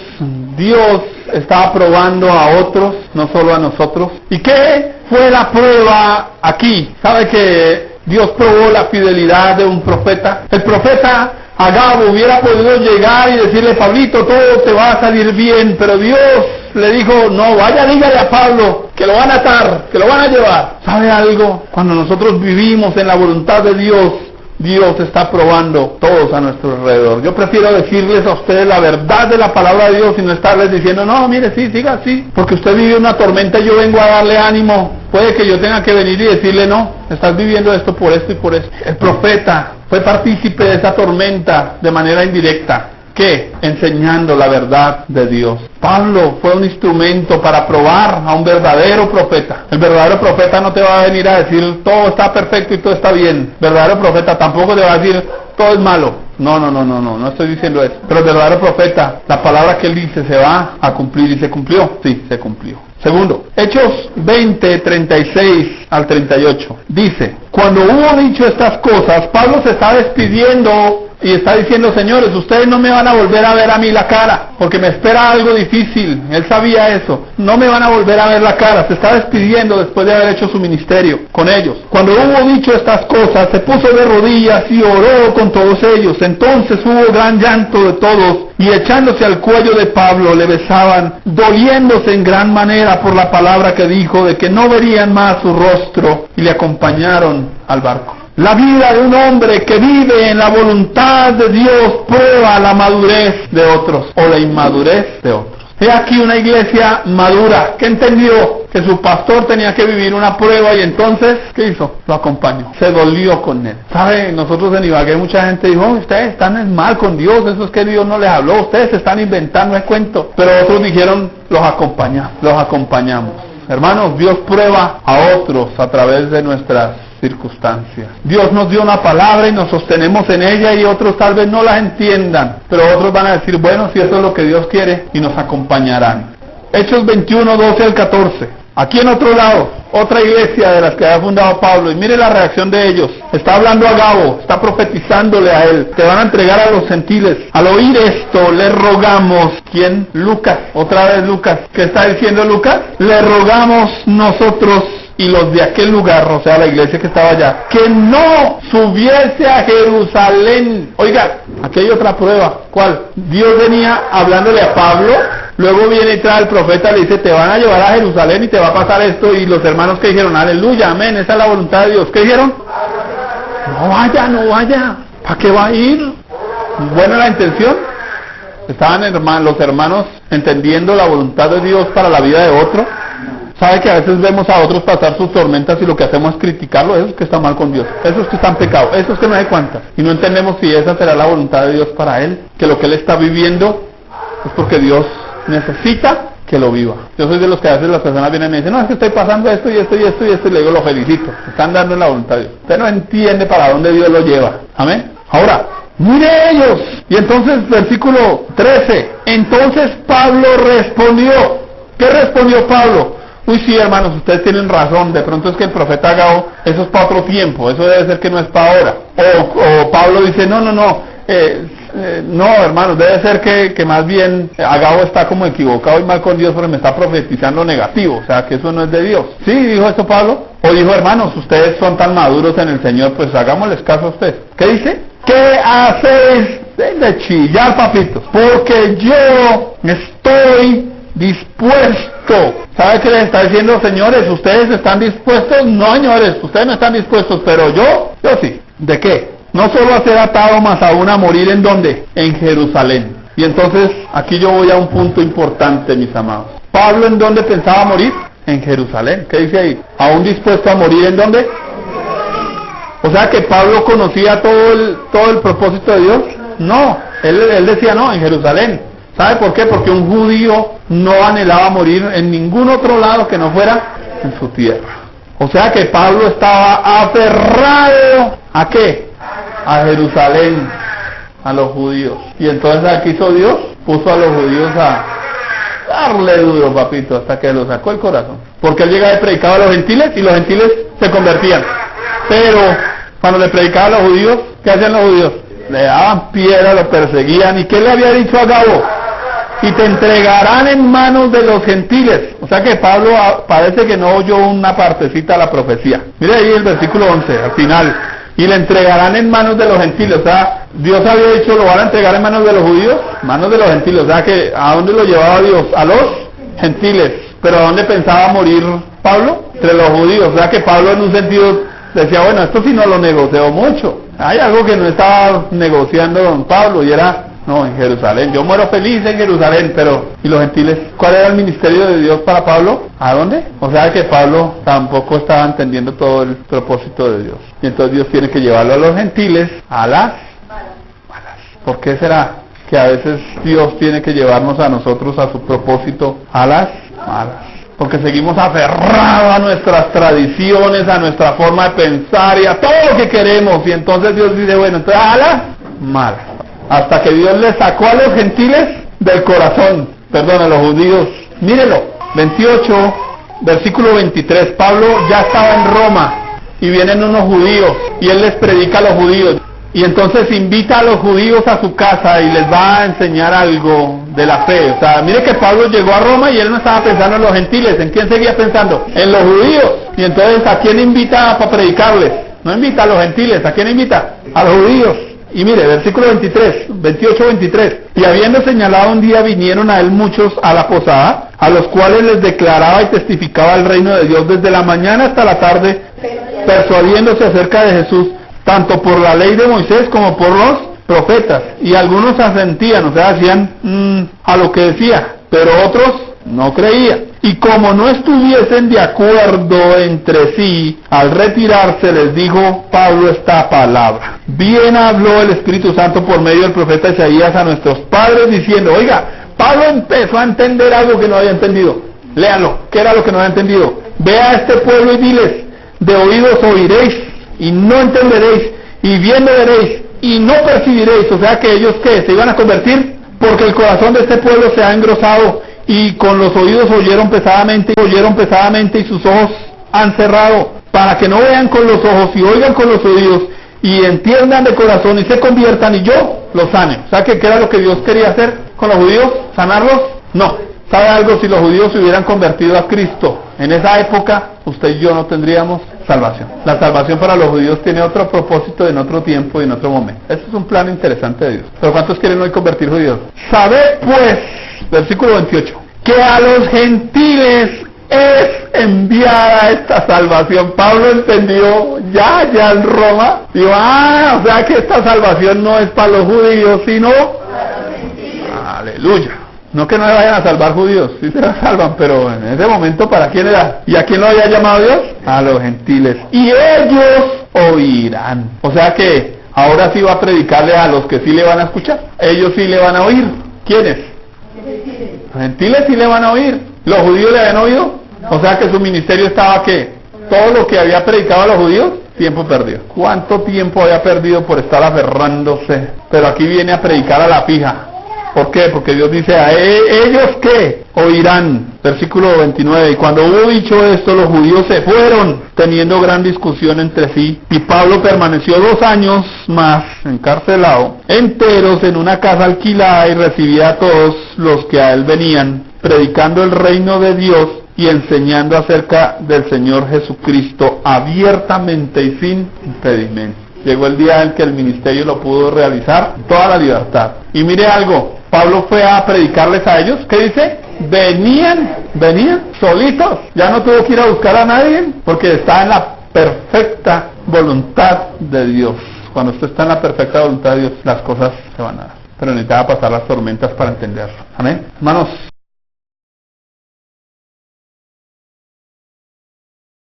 Dios está probando a otros, no solo a nosotros. ¿Y qué fue la prueba aquí? ¿Sabe que Dios probó la fidelidad de un profeta? El profeta Agabo hubiera podido llegar y decirle, Pablito, todo te va a salir bien, pero Dios le dijo, no, vaya, dígale a Pablo que lo van a atar, que lo van a llevar. ¿Sabe algo? Cuando nosotros vivimos en la voluntad de Dios, Dios está probando todos a nuestro alrededor. Yo prefiero decirles a ustedes la verdad de la palabra de Dios y no estarles diciendo, no, mire, sí, siga así, porque usted vive una tormenta y yo vengo a darle ánimo. Puede que yo tenga que venir y decirle, no, estás viviendo esto por esto y por esto. El profeta fue partícipe de esa tormenta de manera indirecta. ¿Qué? Enseñando la verdad de Dios. Pablo fue un instrumento para probar a un verdadero profeta. El verdadero profeta no te va a venir a decir todo está perfecto y todo está bien. El verdadero profeta tampoco te va a decir todo es malo. No estoy diciendo eso. Pero el verdadero profeta, la palabra que él dice se va a cumplir, y se cumplió. Sí, se cumplió. Segundo, Hechos 20, 36 al 38. Dice, cuando hubo dicho estas cosas, Pablo se está despidiendo Y está diciendo, señores, ustedes no me van a volver a ver a mí la cara, porque me espera algo difícil. Él sabía eso. No me van a volver a ver la cara. Se está despidiendo después de haber hecho su ministerio con ellos. Cuando hubo dicho estas cosas, se puso de rodillas y oró con todos ellos. Entonces hubo gran llanto de todos, y echándose al cuello de Pablo le besaban, doliéndose en gran manera por la palabra que dijo, de que no verían más su rostro, y le acompañaron al barco. La vida de un hombre que vive en la voluntad de Dios prueba la madurez de otros o la inmadurez de otros. He aquí una iglesia madura que entendió que su pastor tenía que vivir una prueba, y entonces, ¿qué hizo? Lo acompañó, se dolió con él. ¿Sabe? Nosotros en Ibagué mucha gente dijo, ustedes están mal con Dios, eso es que Dios no les habló, ustedes se están inventando el cuento. Pero otros dijeron, los acompañamos. Hermanos, Dios prueba a otros a través de nuestras circunstancias. Dios nos dio una palabra y nos sostenemos en ella, y otros tal vez no la entiendan, pero otros van a decir, bueno, si eso es lo que Dios quiere, y nos acompañarán. Hechos 21, 12 al 14. Aquí en otro lado, otra iglesia de las que había fundado Pablo, y mire la reacción de ellos. Está hablando a Gabo, está profetizándole a él, te van a entregar a los gentiles. Al oír esto, le rogamos, ¿quién? Lucas, otra vez Lucas. ¿Qué está diciendo Lucas? Le rogamos nosotros y los de aquel lugar, o sea, la iglesia que estaba allá, que no subiese a Jerusalén. Oiga, aquí hay otra prueba. ¿Cuál? Dios venía hablándole a Pablo, luego viene y trae al profeta, le dice, te van a llevar a Jerusalén y te va a pasar esto, y los hermanos que dijeron, aleluya, amén, esa es la voluntad de Dios. ¿Qué dijeron? No vaya, ¿para qué va a ir? Buena la intención. Estaban los hermanos entendiendo la voluntad de Dios para la vida de otro. ¿Sabe que a veces vemos a otros pasar sus tormentas y lo que hacemos es criticarlo? Eso es que está mal con Dios, eso es que está en pecado, eso es que no hay cuántas. Y no entendemos si esa será la voluntad de Dios para él, que lo que él está viviendo es porque Dios necesita que lo viva. Yo soy de los que a veces las personas vienen y me dicen, no, es que estoy pasando esto y esto y esto y esto, y le digo, lo felicito, están dando en la voluntad de Dios. Usted no entiende para dónde Dios lo lleva. Amén. Ahora, mire ellos. Y entonces, versículo 13. Entonces Pablo respondió. ¿Qué respondió Pablo? Uy, sí, hermanos, ustedes tienen razón. De pronto es que el profeta Gabo, eso es para otro tiempo. Eso debe ser que no es para ahora. O Pablo dice, no, hermanos, debe ser que más bien Agabo está como equivocado y mal con Dios porque me está profetizando negativo, o sea que eso no es de Dios. ¿Sí dijo esto Pablo? O dijo, hermanos, ustedes son tan maduros en el Señor, pues hagámosles caso a ustedes. ¿Qué dice? ¿Qué hacéis? De chillar, papitos, porque yo estoy dispuesto. ¿Sabe qué les está diciendo? Señores, ¿ustedes están dispuestos? No, señores, ustedes no están dispuestos, pero yo sí. ¿De qué? No solo a ser atado, más aún a morir. ¿En dónde? En Jerusalén. Y entonces, aquí yo voy a un punto importante, mis amados. ¿Pablo en dónde pensaba morir? En Jerusalén. ¿Qué dice ahí? ¿Aún dispuesto a morir en dónde? O sea que Pablo conocía todo el propósito de Dios. No, él decía no, en Jerusalén. ¿Sabe por qué? Porque un judío no anhelaba morir en ningún otro lado que no fuera en su tierra. O sea que Pablo estaba aferrado ¿a qué? A Jerusalén, a los judíos. Y entonces aquí hizo Dios, puso a los judíos a darle duro, papito, hasta que lo sacó el corazón. Porque él llegaba y predicaba a los gentiles y los gentiles se convertían. Pero cuando le predicaba a los judíos, ¿qué hacían los judíos? Le daban piedra, lo perseguían. ¿Y qué le había dicho a Gabo? Y te entregarán en manos de los gentiles. O sea que Pablo parece que no oyó una partecita de la profecía. Mire ahí el versículo 11, al final. Y le entregarán en manos de los gentiles. O sea, Dios había dicho, lo van a entregar en manos de los judíos, manos de los gentiles. O sea que, ¿a dónde lo llevaba Dios? A los gentiles. Pero ¿a dónde pensaba morir Pablo? Entre los judíos. O sea que Pablo en un sentido decía, bueno, esto sí no lo negoció mucho. Hay algo que no estaba negociando don Pablo y era, no, en Jerusalén. Yo muero feliz en Jerusalén, pero ¿y los gentiles? ¿Cuál era el ministerio de Dios para Pablo? ¿A dónde? O sea que Pablo tampoco estaba entendiendo todo el propósito de Dios. Y entonces Dios tiene que llevarlo a los gentiles a las malas. ¿Por qué será que a veces Dios tiene que llevarnos a nosotros a su propósito a las malas? Porque seguimos aferrados a nuestras tradiciones, a nuestra forma de pensar y a todo lo que queremos. Y entonces Dios dice, bueno, entonces a las malas. Hasta que Dios le sacó a los gentiles del corazón, perdón, a los judíos. Mírelo, 28, versículo 23, Pablo ya estaba en Roma y vienen unos judíos y él les predica a los judíos. Y entonces invita a los judíos a su casa y les va a enseñar algo de la fe. O sea, mire que Pablo llegó a Roma y él no estaba pensando en los gentiles. ¿En quién seguía pensando? En los judíos. Y entonces, ¿a quién invita para predicarles? No invita a los gentiles. ¿A quién invita? A los judíos. Y mire, versículo 28-23. Y habiendo señalado un día, vinieron a él muchos a la posada, a los cuales les declaraba y testificaba el reino de Dios desde la mañana hasta la tarde, persuadiéndose acerca de Jesús, tanto por la ley de Moisés como por los profetas. Y algunos asentían, o sea, hacían a lo que decía, pero otros no creían. Y como no estuviesen de acuerdo entre sí, al retirarse les dijo Pablo esta palabra: bien habló el Espíritu Santo por medio del profeta Isaías a nuestros padres diciendo. Oiga, Pablo empezó a entender algo que no había entendido. Léanlo, ¿qué era lo que no había entendido? Ve a este pueblo y diles: de oídos oiréis y no entenderéis, y viendo veréis y no percibiréis. O sea que ellos, ¿qué? ¿Se iban a convertir? Porque el corazón de este pueblo se ha engrosado, y con los oídos oyeron pesadamente y sus ojos han cerrado, para que no vean con los ojos y oigan con los oídos y entiendan de corazón y se conviertan y yo los sane. O sea que ¿qué era lo que Dios quería hacer con los judíos? ¿Sanarlos? No. ¿Sabe algo? Si los judíos se hubieran convertido a Cristo en esa época, usted y yo no tendríamos salvación. La salvación para los judíos tiene otro propósito en otro tiempo y en otro momento. Este es un plan interesante de Dios. ¿Pero cuántos quieren hoy convertir judíos? Sabed pues, versículo 28, que a los gentiles es enviada esta salvación. Pablo entendió ya en Roma. Dijo, o sea que esta salvación no es para los judíos, sino para los gentiles. Aleluya. No que no le vayan a salvar judíos, sí se la salvan, pero en ese momento, ¿para quién era? ¿Y a quién lo había llamado Dios? A los gentiles. Y ellos oirán. O sea que ahora sí va a predicarle a los que sí le van a escuchar. Ellos sí le van a oír. ¿Quiénes? Los gentiles sí le van a oír. ¿Los judíos le habían oído? O sea que su ministerio estaba ¿qué? Todo lo que había predicado a los judíos, tiempo perdido. ¿Cuánto tiempo había perdido por estar aferrándose? Pero aquí viene a predicar a la fija. ¿Por qué? Porque Dios dice a ellos ¿qué? Oirán. Versículo 29. Y cuando hubo dicho esto, los judíos se fueron, teniendo gran discusión entre sí. Y Pablo permaneció 2 años más encarcelado, enteros en una casa alquilada, y recibía a todos los que a él venían, predicando el reino de Dios y enseñando acerca del Señor Jesucristo abiertamente y sin impedimento. Llegó el día en que el ministerio lo pudo realizar toda la libertad. Y mire algo, Pablo fue a predicarles a ellos. ¿Qué dice? Venían solitos. Ya no tuvo que ir a buscar a nadie, porque está en la perfecta voluntad de Dios. Cuando usted está en la perfecta voluntad de Dios, las cosas se van a dar. Pero necesitaba pasar las tormentas para entenderlo. Amén. Hermanos,